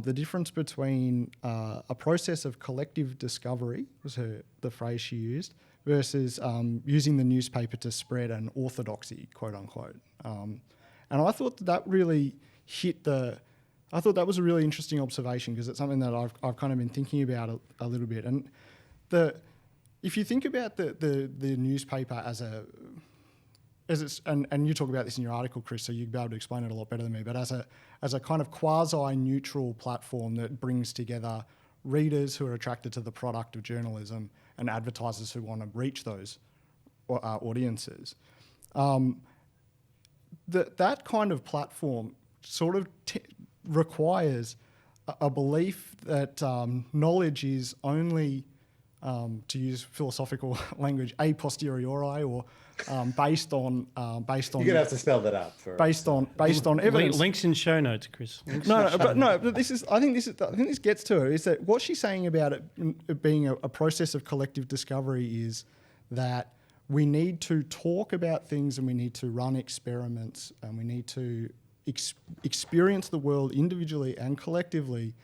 the difference between a process of collective discovery, was the phrase she used, versus using the newspaper to spread an orthodoxy, quote unquote. And I thought that really I thought that was a really interesting observation because it's something that I've kind of been thinking about a little bit. And if you think about the newspaper and you talk about this in your article, Chris, so you'd be able to explain it a lot better than me, but as a kind of quasi-neutral platform that brings together readers who are attracted to the product of journalism and advertisers who want to reach those audiences. That kind of platform sort of requires a belief that knowledge is only, to use philosophical language, a posteriori, or based on. You're gonna have to spell that out for based on evidence. Links in show notes, Chris. But this is. I think this gets to it. Is that what she's saying about it being a process of collective discovery is that we need to talk about things and we need to run experiments and we need to experience the world individually and collectively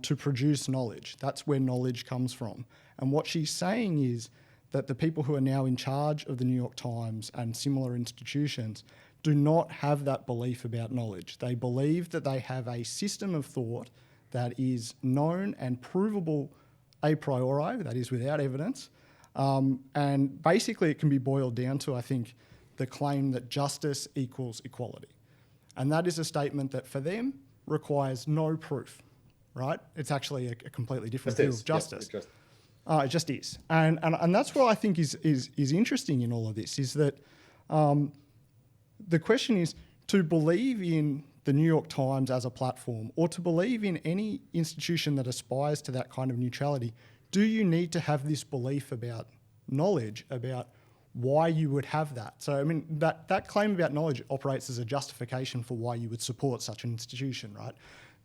to produce knowledge. That's where knowledge comes from. And what she's saying is that the people who are now in charge of the New York Times and similar institutions do not have that belief about knowledge. They believe that they have a system of thought that is known and provable a priori, that is without evidence. And basically it can be boiled down to, I think, the claim that justice equals equality. And that is a statement that for them requires no proof, right? It's actually a completely different view of justice. It just is. And that's what I think is interesting in all of this, is that the question is to believe in the New York Times as a platform or to believe in any institution that aspires to that kind of neutrality, do you need to have this belief about knowledge, about why you would have that? So, I mean, that claim about knowledge operates as a justification for why you would support such an institution, right?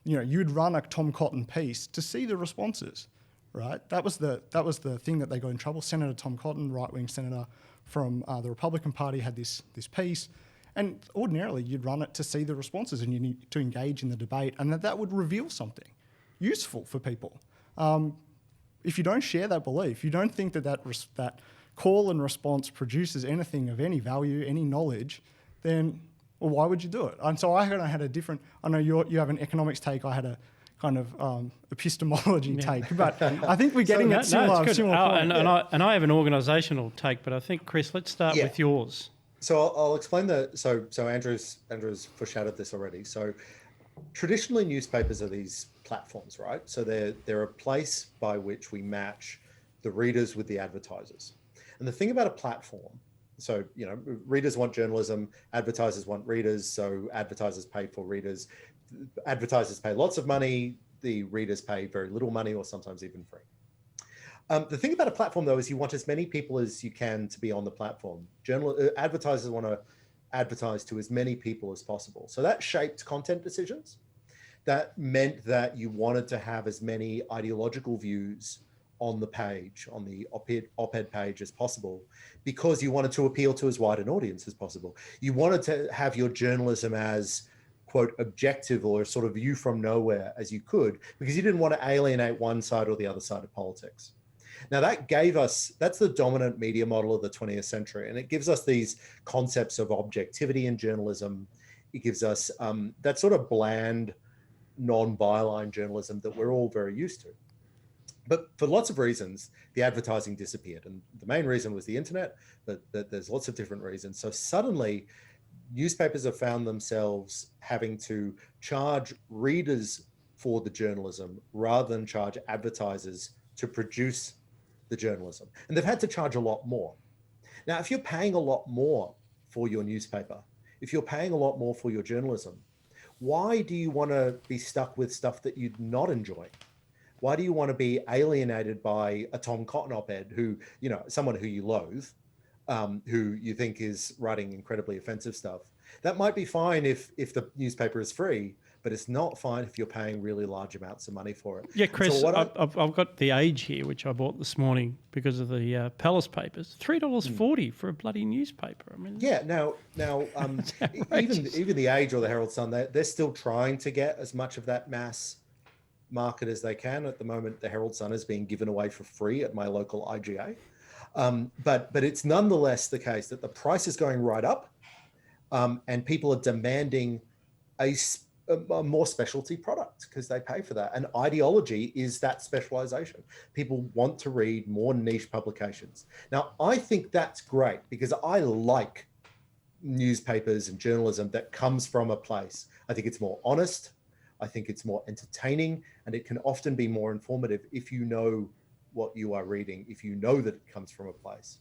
You know, you'd run a Tom Cotton piece to see the responses, right? That was the thing that they got in trouble. Senator Tom Cotton, right-wing senator from the Republican Party, had this piece, and ordinarily you'd run it to see the responses and you need to engage in the debate, and that would reveal something useful for people. If you don't share that belief, you don't think that call and response produces anything of any value, any knowledge, then why would you do it? And so I had a different. I know you have an economics take. I had a kind of epistemology take, but I think we're getting at similar point. And I have an organisational take, but I think, Chris, let's start with yours. So I'll explain So Andrew's foreshadowed this already. So traditionally, newspapers are these platforms, right? So they're a place by which we match the readers with the advertisers. And the thing about a platform, so, you know, readers want journalism, advertisers want readers, so advertisers pay for readers. Advertisers pay lots of money, the readers pay very little money or sometimes even free. The thing about a platform, though, is you want as many people as you can to be on the platform. Advertisers want to advertise to as many people as possible. So that shaped content decisions. That meant that you wanted to have as many ideological views on the page, on the op-ed page as possible, because you wanted to appeal to as wide an audience as possible. You wanted to have your journalism as, quote, objective or sort of view from nowhere as you could, because you didn't want to alienate one side or the other side of politics. Now that's the dominant media model of the 20th century. And it gives us these concepts of objectivity in journalism. It gives us that sort of bland, non-byline journalism that we're all very used to. But for lots of reasons, the advertising disappeared. And the main reason was the internet, but there's lots of different reasons. So suddenly, newspapers have found themselves having to charge readers for the journalism rather than charge advertisers to produce the journalism. And they've had to charge a lot more. Now, if you're paying a lot more for your newspaper, if you're paying a lot more for your journalism, why do you want to be stuck with stuff that you're not enjoying? Why do you want to be alienated by a Tom Cotton op-ed who, you know, someone who you loathe, who you think is writing incredibly offensive stuff? That might be fine if the newspaper is free, but it's not fine if you're paying really large amounts of money for it. Yeah, Chris, so I've got The Age here, which I bought this morning because of the Palace papers. $3.40 for a bloody newspaper. I mean, yeah. Now, even The Age or the Herald Sun, they're still trying to get as much of that mass market as they can. At the moment, the Herald Sun is being given away for free at my local IGA. But it's nonetheless the case that the price is going right up, and people are demanding a more specialty product because they pay for that. And ideology is that specialization. People want to read more niche publications. Now, I think that's great because I like newspapers and journalism that comes from a place. I think it's more honest, I think it's more entertaining, and it can often be more informative if you know what you are reading, if you know that it comes from a place.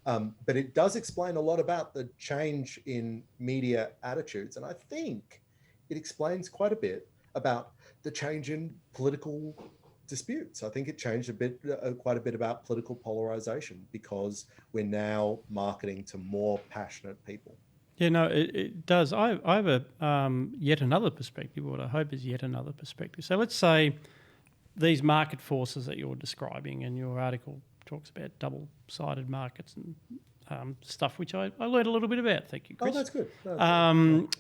But it does explain a lot about the change in media attitudes. And I think it explains quite a bit about the change in political disputes. I think it changed quite a bit about political polarization, because we're now marketing to more passionate people. Yeah, no, it does. I have a yet another perspective. What I hope is yet another perspective. So let's say these market forces that you're describing, and your article talks about double-sided markets and stuff, which I learned a little bit about. Thank you, Chris. Oh, that's good.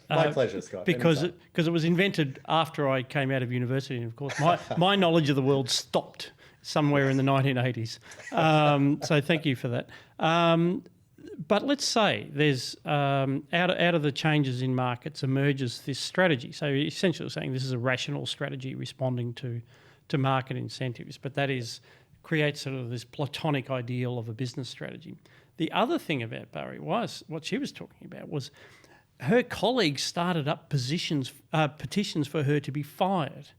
My pleasure, Scott. Because it was invented after I came out of university, and of course my knowledge of the world stopped somewhere in the 1980s. So thank you for that. But let's say there's out of the changes in markets emerges this strategy. So essentially saying this is a rational strategy responding to market incentives, but that creates sort of this platonic ideal of a business strategy. The other thing about Bari was what she was talking about was her colleagues started up petitions for her to be fired.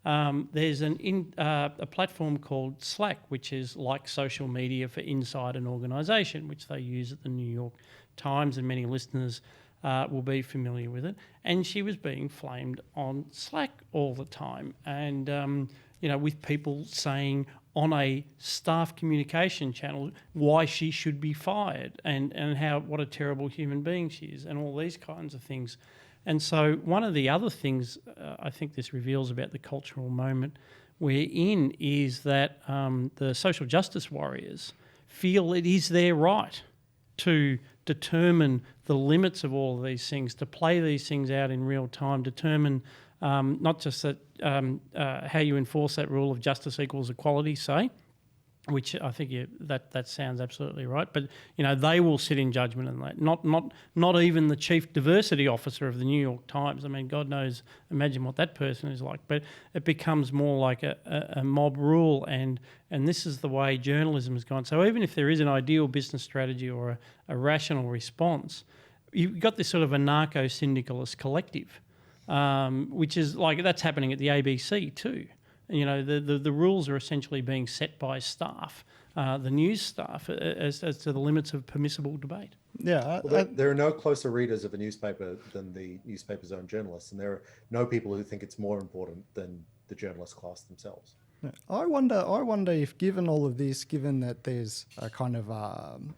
There's a platform called Slack, which is like social media for inside an organisation, which they use at the New York Times, and many listeners will be familiar with it. And she was being flamed on Slack all the time, and with people saying on a staff communication channel why she should be fired, and what a terrible human being she is, and all these kinds of things. And so one of the other things I think this reveals about the cultural moment we're in is that the social justice warriors feel it is their right to determine the limits of all of these things, to play these things out in real time, determine not just that how you enforce that rule of justice equals equality, say, which I think that sounds absolutely right. But they will sit in judgment on that. Not even the chief diversity officer of the New York Times. I mean, God knows, imagine what that person is like. But it becomes more like a mob rule, and this is the way journalism has gone. So even if there is an ideal business strategy or a rational response, you've got this sort of anarcho-syndicalist collective, which is like that's happening at the ABC too. The rules are essentially being set by staff, the news staff, as to the limits of permissible debate. Yeah. There are no closer readers of a newspaper than the newspaper's own journalists, and there are no people who think it's more important than the journalist class themselves. I wonder if, given all of this, given that there's a kind of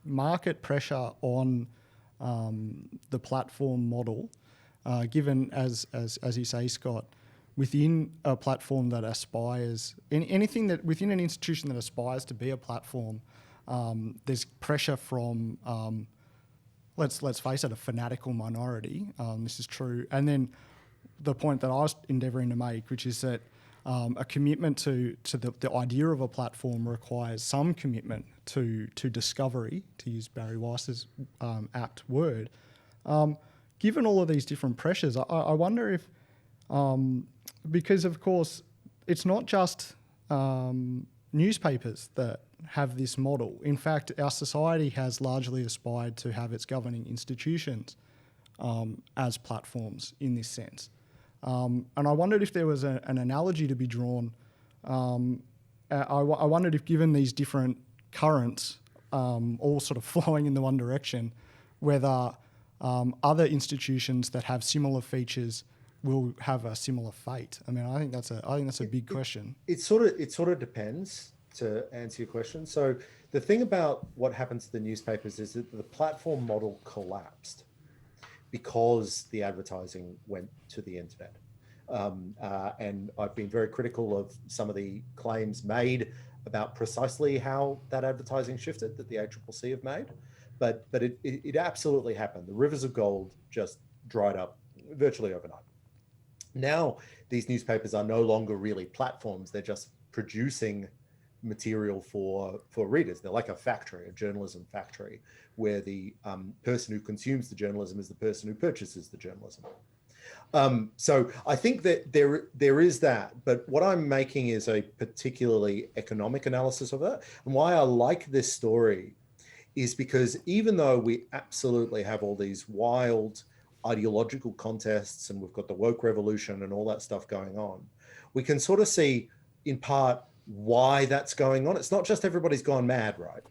market pressure on the platform model, given as you say, Scott, within a platform that aspires, anything that within an institution that aspires to be a platform, there's pressure from, let's face it, a fanatical minority. This is true. And then the point that I was endeavouring to make, which is that a commitment to the idea of a platform requires some commitment to discovery, to use Barry Weiss's apt word. Given all of these different pressures, I wonder if, because of course it's not just newspapers that have this model. In fact, our society has largely aspired to have its governing institutions as platforms in this sense. And I wondered if there was an analogy to be drawn. I wondered if, given these different currents all sort of flowing in the one direction, whether other institutions that have similar features will have a similar fate. I mean, I think that's a big question. It sort of depends, to answer your question. So the thing about what happens to the newspapers is that the platform model collapsed because the advertising went to the internet. And I've been very critical of some of the claims made about precisely how that advertising shifted that the ACCC have made. But it absolutely happened. The rivers of gold just dried up virtually overnight. Now, these newspapers are no longer really platforms. They're just producing material for readers. They're like a factory, a journalism factory, where the person who consumes the journalism is the person who purchases the journalism. So I think that there is that, but what I'm making is a particularly economic analysis of it. And why I like this story is because even though we absolutely have all these wild ideological contests, and we've got the woke revolution and all that stuff going on, we can sort of see in part why that's going on. It's not just everybody's gone mad, right?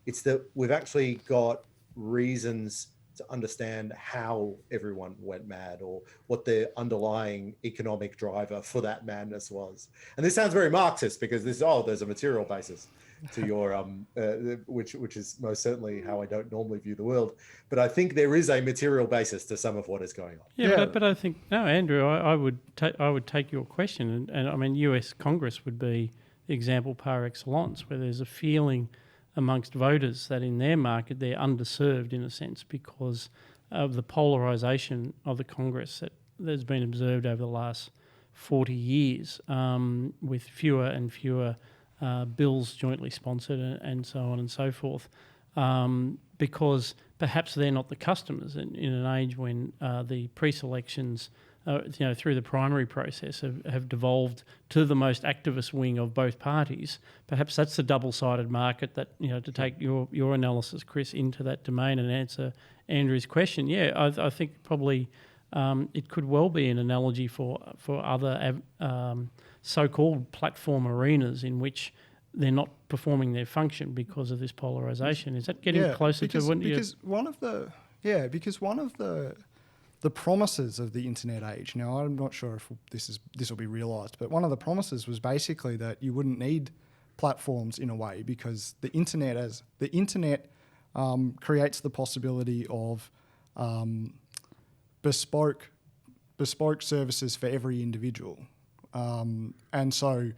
It's that we've actually got reasons to understand how everyone went mad, or what the underlying economic driver for that madness was. And this sounds very Marxist, because this, there's a material basis to your which is most certainly how I don't normally view the world. But I think there is a material basis to some of what is going on. Yeah. But I think, no, Andrew, I would take your question, and I mean, US Congress would be the example par excellence, where there's a feeling amongst voters that in their market they're underserved in a sense because of the polarisation of the Congress that's been observed over the last 40 years, with fewer and fewer bills jointly sponsored and so on and so forth, because perhaps they're not the customers in an age when the pre-selections through the primary process have devolved to the most activist wing of both parties. Perhaps that's the double-sided market that, to take your analysis, Chris, into that domain and answer Andrew's question. Yeah, I think probably it could well be an analogy for other so-called platform arenas in which they're not performing their function because of this polarisation. Is that getting closer to what you... Because one of the promises of the internet age. Now, I'm not sure if this will be realised, but one of the promises was basically that you wouldn't need platforms in a way, because the internet creates the possibility of bespoke services for every individual, and so.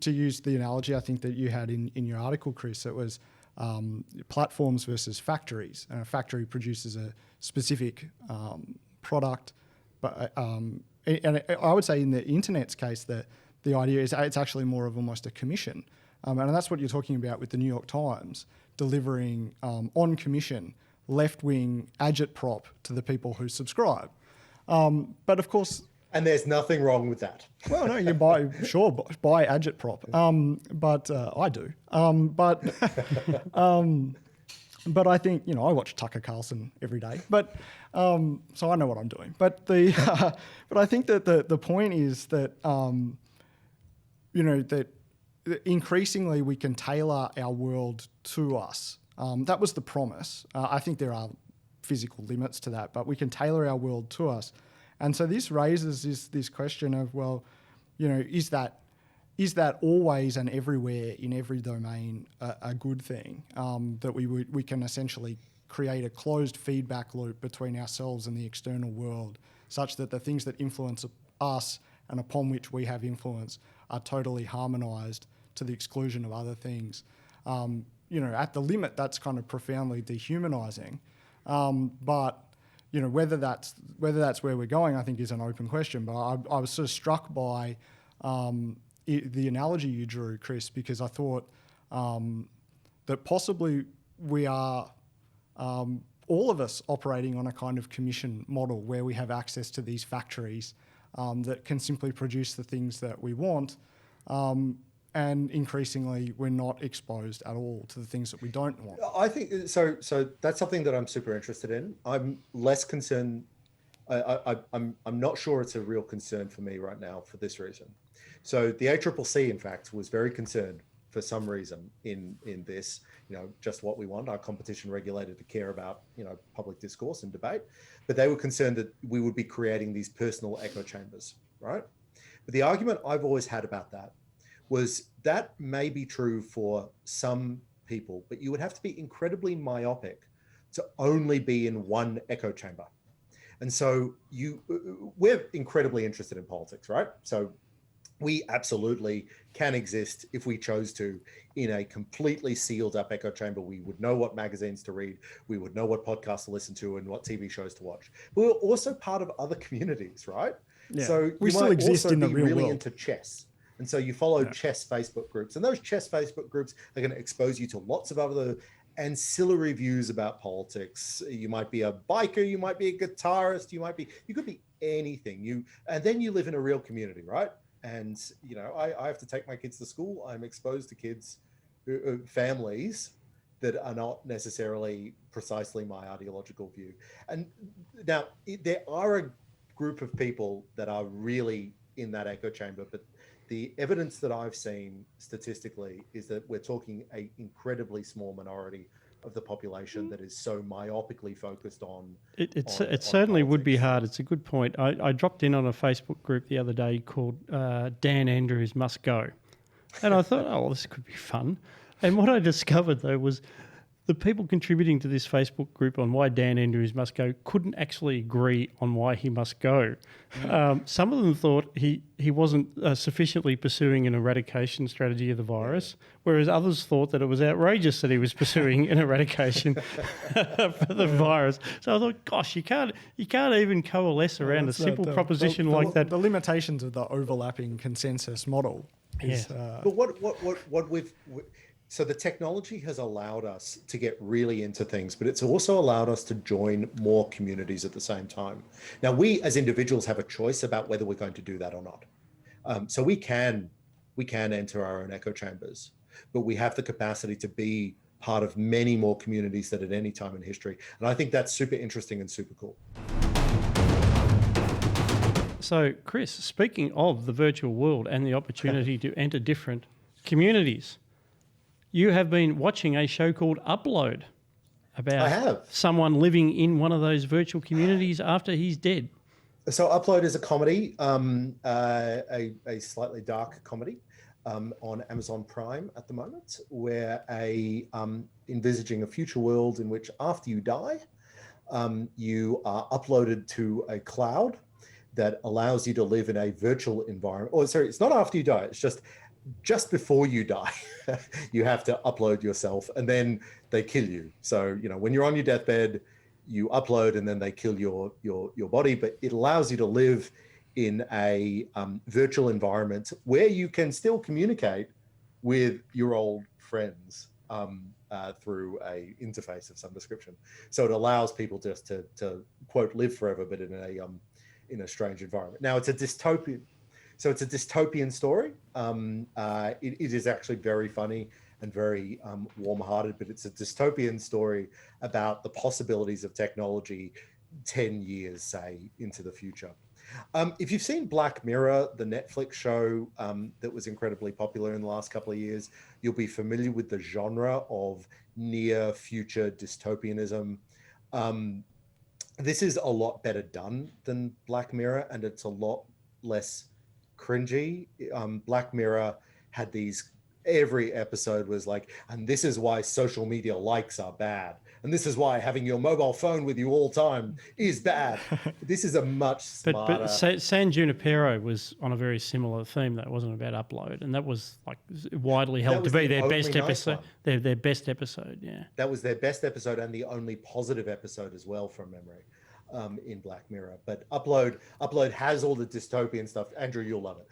To use the analogy I think that you had in your article, Chris, it was platforms versus factories. And a factory produces a specific product, but and I would say in the internet's case that the idea is it's actually more of almost a commission, and that's what you're talking about with the New York Times delivering on commission left-wing agitprop to the people who subscribe. But of course. And there's nothing wrong with that. Well, no, you buy agitprop, but I do. But I think, I watch Tucker Carlson every day, but so I know what I'm doing. But but I think that the point is that that increasingly we can tailor our world to us. That was the promise. I think there are physical limits to that, but we can tailor our world to us. And so this raises this question of, well, is that always and everywhere in every domain a good thing? That we can essentially create a closed feedback loop between ourselves and the external world, such that the things that influence us and upon which we have influence are totally harmonised to the exclusion of other things. At the limit, that's kind of profoundly dehumanising, but. Whether that's where we're going, I think is an open question. But I was sort of struck by the analogy you drew, Chris, because I thought that possibly we are all of us operating on a kind of commission model where we have access to these factories that can simply produce the things that we want. And increasingly, we're not exposed at all to the things that we don't want. I think so. So that's something that I'm super interested in. I'm less concerned. I'm not sure it's a real concern for me right now for this reason. So the ACCC, in fact, was very concerned for some reason in this. Just what we want, our competition regulator to care about, public discourse and debate. But they were concerned that we would be creating these personal echo chambers, right? But the argument I've always had about that was that may be true for some people, but you would have to be incredibly myopic to only be in one echo chamber. And so we're incredibly interested in politics, right? So we absolutely can exist if we chose to in a completely sealed up echo chamber. We would know what magazines to read. We would know what podcasts to listen to and what TV shows to watch. But we're also part of other communities, right? Yeah. So we still exist in the real really world. into chess. And so you follow chess Facebook groups, and those chess Facebook groups are going to expose you to lots of other ancillary views about politics. You might be a biker, you might be a guitarist, you could be anything. And then you live in a real community, right? And I have to take my kids to school. I'm exposed to kids, families that are not necessarily precisely my ideological view. And now there are a group of people that are really in that echo chamber, but the evidence that I've seen statistically is that we're talking an incredibly small minority of the population that is so myopically focused on. It certainly would be hard. It's a good point. I dropped in on a Facebook group the other day called Dan Andrews Must Go. And I thought, oh, well, this could be fun. And what I discovered, though, was the people contributing to this Facebook group on why Dan Andrews must go couldn't actually agree on why he must go. Some of them thought he wasn't sufficiently pursuing an eradication strategy of the virus, whereas others thought that it was outrageous that he was pursuing an eradication for the virus. So I thought, gosh, you can't even coalesce around a simple proposition like that. The limitations of the overlapping consensus model. But what we've... So the technology has allowed us to get really into things, but it's also allowed us to join more communities at the same time. Now, we as individuals have a choice about whether we're going to do that or not. So we can enter our own echo chambers, but we have the capacity to be part of many more communities than at any time in history. And I think that's super interesting and super cool. So, Chris, speaking of the virtual world and the opportunity to enter different communities, you have been watching a show called Upload about someone living in one of those virtual communities after he's dead. So Upload is a comedy, a slightly dark comedy on Amazon Prime at the moment, where envisaging a future world in which after you die, you are uploaded to a cloud that allows you to live in a virtual environment. Oh, sorry, it's not after you die. It's just before you die, you have to upload yourself, and then they kill you. So, when you're on your deathbed, you upload, and then they kill your body. But it allows you to live in a virtual environment where you can still communicate with your old friends through a interface of some description. So it allows people just to quote live forever, but in a strange environment. Now, it's a dystopian. So it's a dystopian story. It is actually very funny and very warm-hearted, but it's a dystopian story about the possibilities of technology 10 years, say, into the future. If you've seen Black Mirror, the Netflix show that was incredibly popular in the last couple of years, you'll be familiar with the genre of near-future dystopianism. This is a lot better done than Black Mirror, and it's a lot less cringy. Black Mirror had every episode was like, and this is why social media likes are bad, and this is why having your mobile phone with you all time is bad. This is a much smarter. But San Junipero was on a very similar theme. That wasn't about Upload, and that was like widely held to be their best episode. Their best episode, yeah. That was their best episode and the only positive episode as well, from memory. In Black Mirror, but Upload has all the dystopian stuff. Andrew, you'll love it.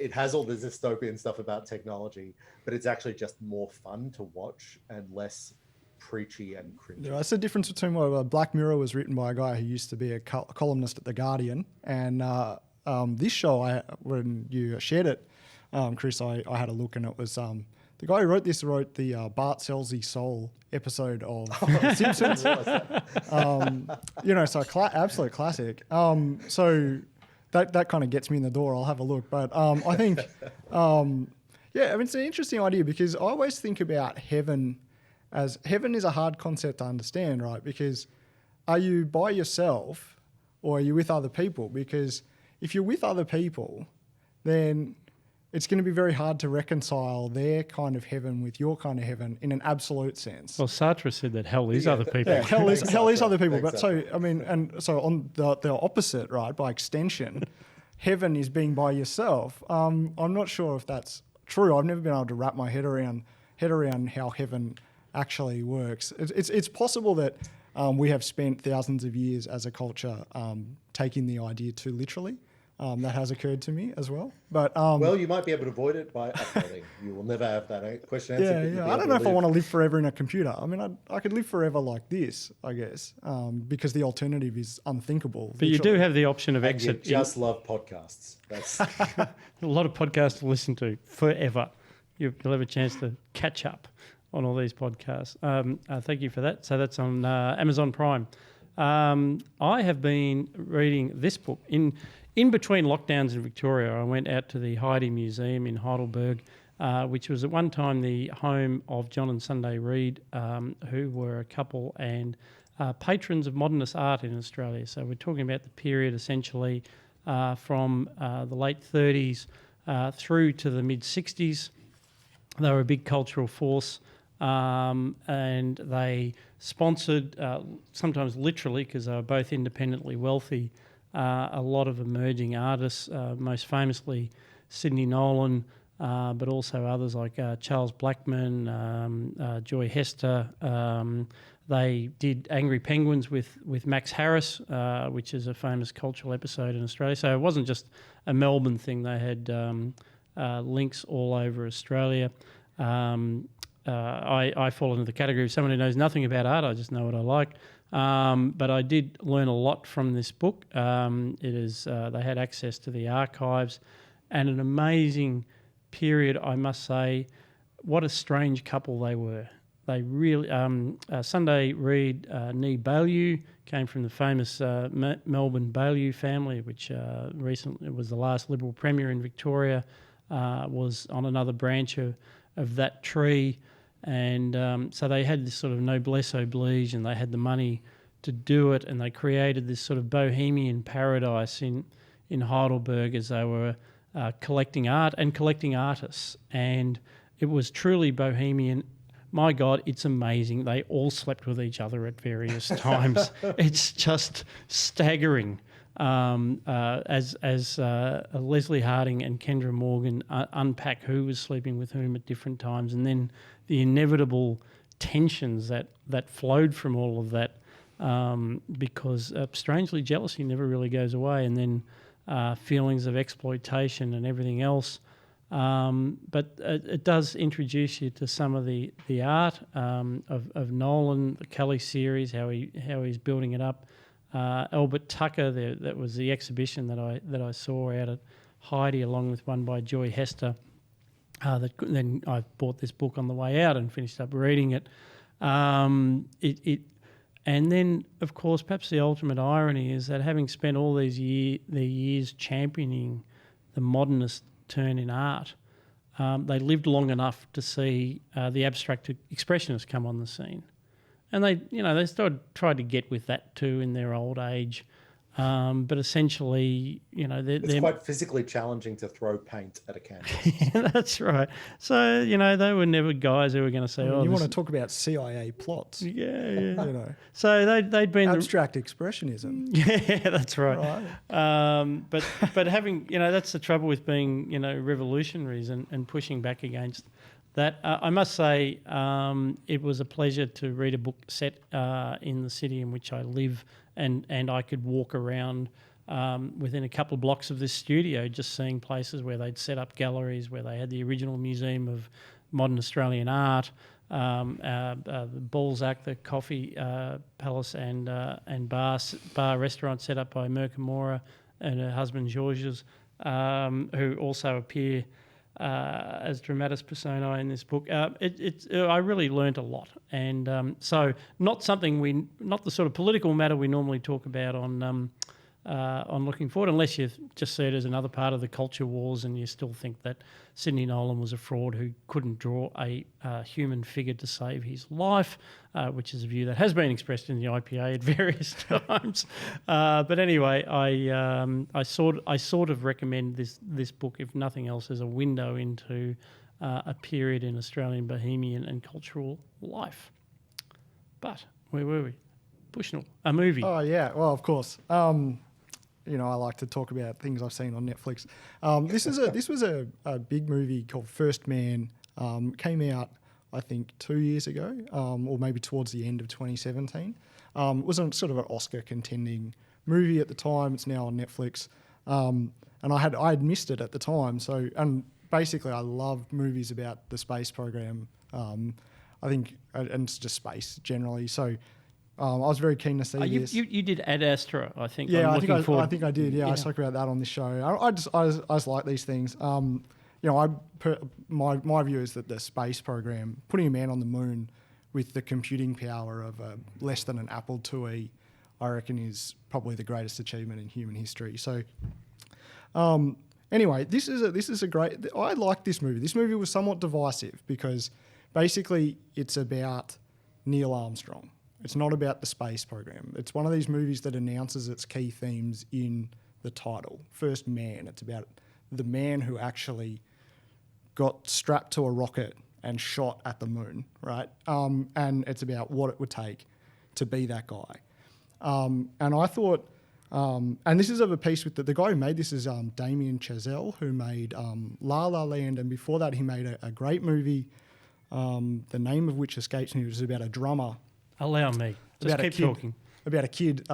It has all the dystopian stuff about technology, but it's actually just more fun to watch and less preachy and cringy. Yeah, that's the difference between Black Mirror was written by a guy who used to be a columnist at The Guardian, and this show, when you shared it, Chris, I had a look, and it was the guy who wrote this wrote the Bart Sells His Soul episode of Simpsons. So absolute classic. So that kind of gets me in the door. I'll have a look. But I think, it's an interesting idea, because I always think about heaven as heaven is a hard concept to understand, right? Because are you by yourself or are you with other people? Because if you're with other people, then it's going to be very hard to reconcile their kind of heaven with your kind of heaven in an absolute sense. Well, Sartre said that hell is other people. Yeah, hell is other people. But so on the opposite, right, by extension, heaven is being by yourself. I'm not sure if that's true. I've never been able to wrap my head around how heaven actually works. It's possible that we have spent thousands of years as a culture taking the idea too literally. That has occurred to me as well. But well, you might be able to avoid it by uploading. You will never have that question answered. Yeah. I don't know if I want to live forever in a computer. I mean, I could live forever like this, I guess, because the alternative is unthinkable. But you do have the option of and exit. You just love podcasts. That's a lot of podcasts to listen to forever. You'll have a chance to catch up on all these podcasts. Thank you for that. So that's on Amazon Prime. I have been reading this book. In between lockdowns in Victoria, I went out to the Heidi Museum in Heidelberg, which was at one time the home of John and Sunday Reid, who were a couple and patrons of modernist art in Australia. So we're talking about the period essentially from the late 30s through to the mid-60s. They were a big cultural force, and they sponsored, sometimes literally because they were both independently wealthy, a lot of emerging artists, most famously Sidney Nolan, but also others like Charles Blackman, Joy Hester. They did Angry Penguins with Max Harris, which is a famous cultural episode in Australia. So it wasn't just a Melbourne thing. They had links all over Australia. I fall into the category of someone who knows nothing about art. I just know what I like. But I did learn a lot from this book. They had access to the archives and an amazing period, I must say. What a strange couple they were. They really, Sunday Reid, Nee Baillieu, came from the famous Melbourne Baillieu family, which recently was the last Liberal Premier in Victoria, was on another branch of that tree. And so they had this sort of noblesse oblige, and they had the money to do it, and they created this sort of bohemian paradise in Heidelberg as they were collecting art and collecting artists. And it was truly bohemian. My God, it's amazing. They all slept with each other at various times. It's just staggering. As Lesley Harding and Kendrah Morgan unpack who was sleeping with whom at different times, and then the inevitable tensions that flowed from all of that, because strangely jealousy never really goes away, and then feelings of exploitation and everything else. But it does introduce you to some of the art of Nolan, the Kelly series, how he's building it up. Albert Tucker, that was the exhibition that I saw out at Heidi, along with one by Joy Hester. Then I bought this book on the way out and finished up reading it. And then, of course, perhaps the ultimate irony is that having spent all these years championing the modernist turn in art, they lived long enough to see the abstract expressionists come on the scene. And they tried to get with that too in their old age. But essentially, it's quite physically challenging to throw paint at a canvas. Yeah, that's right. So, they were never guys who were going to say, you want to talk about CIA plots. Yeah. So they'd been... Abstract expressionism. Yeah, that's right. But having, that's the trouble with being, revolutionaries and pushing back against that. I must say it was a pleasure to read a book set in the city in which I live, and I could walk around within a couple of blocks of this studio, just seeing places where they'd set up galleries, where they had the original Museum of Modern Australian Art, the Balzac, the Coffee Palace and bar restaurant set up by Mirka Mora and her husband Georges, who also appear as dramatis personae in this book. I really learnt a lot, and so not the sort of political matter we normally talk about on Looking Forward, unless you just see it as another part of the culture wars, and you still think that Sidney Nolan was a fraud who couldn't draw a human figure to save his life, which is a view that has been expressed in the IPA at various times. But anyway, I sort of recommend this book, if nothing else, as a window into a period in Australian bohemian and cultural life. But where were we? Bushnell, a movie. Oh yeah, well of course. I like to talk about things I've seen on Netflix. This was a big movie called First Man. Came out, I think, 2 years ago, or maybe towards the end of 2017. It was a sort of an Oscar contending movie at the time. It's now on Netflix, and I had missed it at the time. So, and basically, I love movies about the space program. I think, and it's just space generally. So. I was very keen to see this. You did Ad Astra, I think. Yeah, I think I did. Yeah, I spoke about that on this show. I just like these things. my view is that the space program, putting a man on the moon with the computing power of less than an Apple IIe, I reckon is probably the greatest achievement in human history. So, anyway, this is a great. I like this movie. This movie was somewhat divisive because basically it's about Neil Armstrong. It's not about the space program. It's one of these movies that announces its key themes in the title. First Man. It's about the man who actually got strapped to a rocket and shot at the moon, right? And it's about what it would take to be that guy. And I thought, and this is of a piece with the guy who made this is Damien Chazelle, who made La La Land, and before that he made a great movie, the name of which escapes me, which is about a drummer. Allow me. Just keep talking. About a kid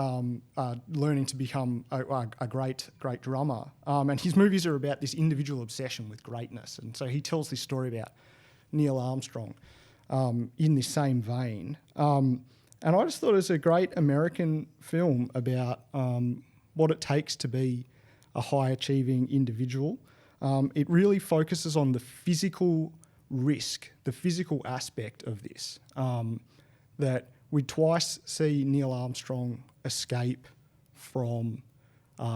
learning to become a great drummer. And his movies are about this individual obsession with greatness. And so he tells this story about Neil Armstrong in this same vein. And I just thought it was a great American film about what it takes to be a high-achieving individual. It really focuses on the physical risk, the physical aspect of this. That we twice see Neil Armstrong escape from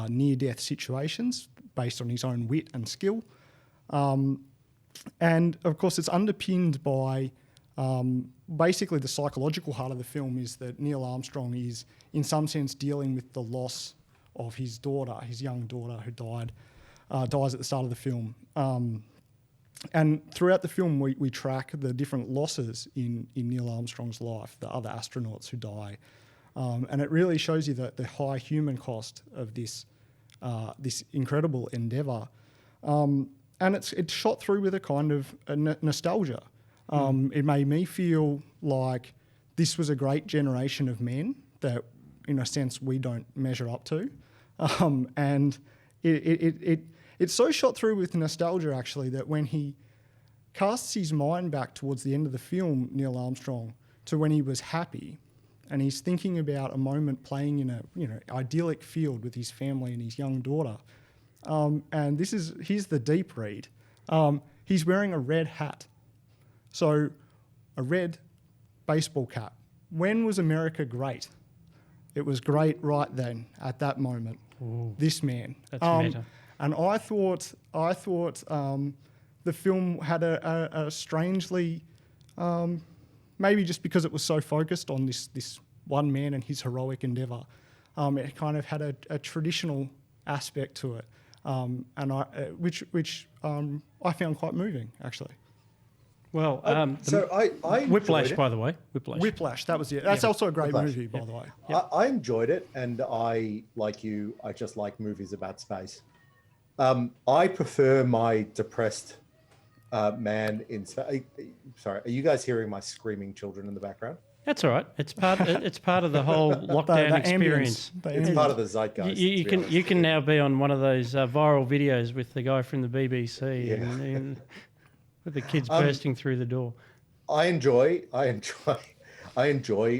near-death situations based on his own wit and skill. And, of course, it's underpinned by basically the psychological heart of the film is that Neil Armstrong is, in some sense, dealing with the loss of his daughter, his young daughter who dies at the start of the film. And throughout the film, we track the different losses in Neil Armstrong's life, the other astronauts who die. And it really shows you the high human cost of this incredible endeavour. And it's shot through with a kind of nostalgia. It made me feel like this was a great generation of men that, in a sense, we don't measure up to. And it's so shot through with nostalgia, actually, that when he casts his mind back towards the end of the film, Neil Armstrong, to when he was happy, and he's thinking about a moment playing in a idyllic field with his family and his young daughter. And here's the deep read. He's wearing a red hat. So a red baseball cap. When was America great? It was great right then, at that moment. Ooh, this man. That's meta. And I thought the film had a strangely, maybe just because it was so focused on this one man and his heroic endeavour, it kind of had a traditional aspect to it, which I found quite moving, actually. Well, I Whiplash, enjoyed by it. the way. Whiplash. Whiplash, that was it. That's also a great movie, by the way. I enjoyed it, and I, like you, I just like movies about space. I prefer my depressed man in space. Sorry, are you guys hearing my screaming children in the background? That's all right. It's part of the whole lockdown the experience. It's part of the zeitgeist. You can now be on one of those viral videos with the guy from the BBC and with the kids bursting through the door. I enjoy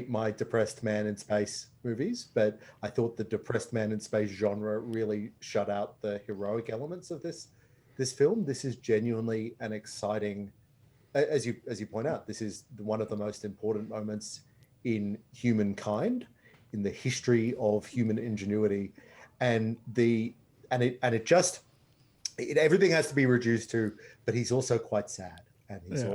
my depressed man in space movies, but I thought the depressed man in space genre really shut out the heroic elements of this film. This is genuinely an exciting, as you point out, this is one of the most important moments in humankind, in the history of human ingenuity, and everything has to be reduced to, but he's also quite sad. And he's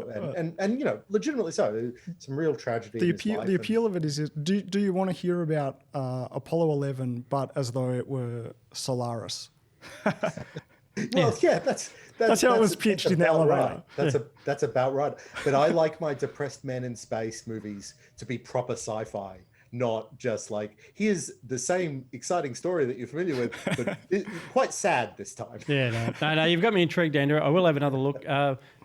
legitimately so. Some real tragedy. The appeal of it is: do you want to hear about Apollo 11, but as though it were Solaris? Well, yeah, that's how it was pitched in the elevator. Right. That's about right. But I like my depressed men in space movies to be proper sci-fi, not just like, here's the same exciting story that you're familiar with, but quite sad this time. Yeah, no, you've got me intrigued, Andrew. I will have another look.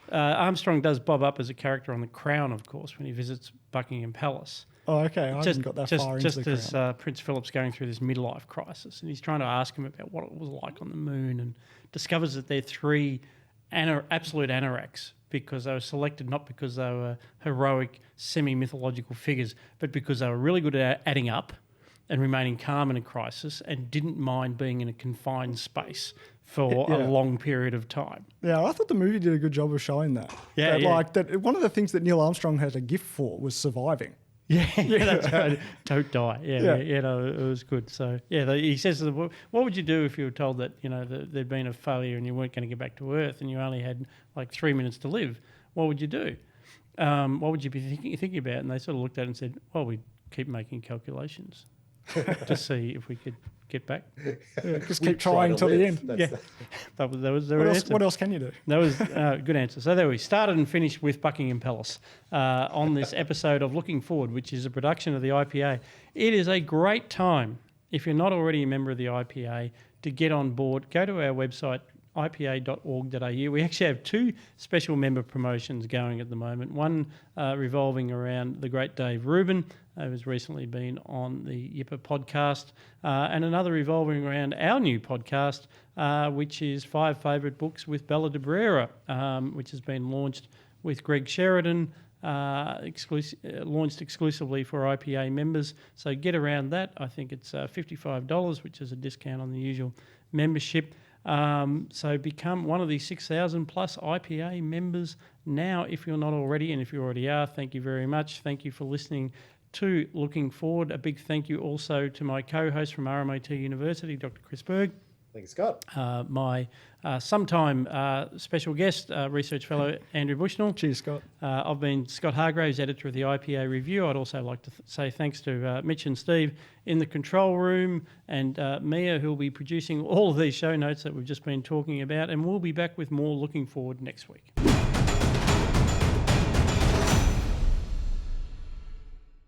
Armstrong does bob up as a character on The Crown, of course, when he visits Buckingham Palace. Oh, okay. I haven't got that far into The Crown. Just as Prince Philip's going through this midlife crisis, and he's trying to ask him about what it was like on the moon, and discovers that they're three absolute anoraks because they were selected not because they were heroic, semi-mythological figures, but because they were really good at adding up and remaining calm in a crisis, and didn't mind being in a confined space for a long period of time. Yeah, I thought the movie did a good job of showing that. Yeah, Like that. One of the things that Neil Armstrong had a gift for was surviving. Yeah, that's right. Don't die. No, it was good. So, he says, what would you do if you were told that, there'd been a failure and you weren't going to get back to Earth and you only had like 3 minutes to live? What would you do? What would you be thinking about? And they sort of looked at it and said, well, we'd keep making calculations to see if we could get back. Just keep trying till the end. That was their answer. What else can you do? That was a good answer. So there we started and finished with Buckingham Palace on this episode of Looking Forward, which is a production of the IPA. It is a great time, if you're not already a member of the IPA, to get on board. Go to our website, ipa.org.au. We actually have 2 special member promotions going at the moment. One revolving around the great Dave Rubin, who's recently been on the Yipper podcast, and another revolving around our new podcast, which is 5 Favourite Books with Bella de Brera, which has been launched with Greg Sheridan, launched exclusively for IPA members. So get around that. I think it's $55, which is a discount on the usual membership. So become one of the 6,000 plus IPA members now if you're not already, and if you already are, thank you very much. Thank you for listening to Looking Forward. A big thank you also to my co-host from RMIT University, Dr. Chris Berg. Thank you, Scott. My sometime special guest, Research Fellow Andrew Bushnell. Cheers, Scott. I've been Scott Hargreaves, editor of the IPA Review. I'd also like to say thanks to Mitch and Steve in the control room, and Mia, who'll be producing all of these show notes that we've just been talking about, and we'll be back with more Looking Forward next week.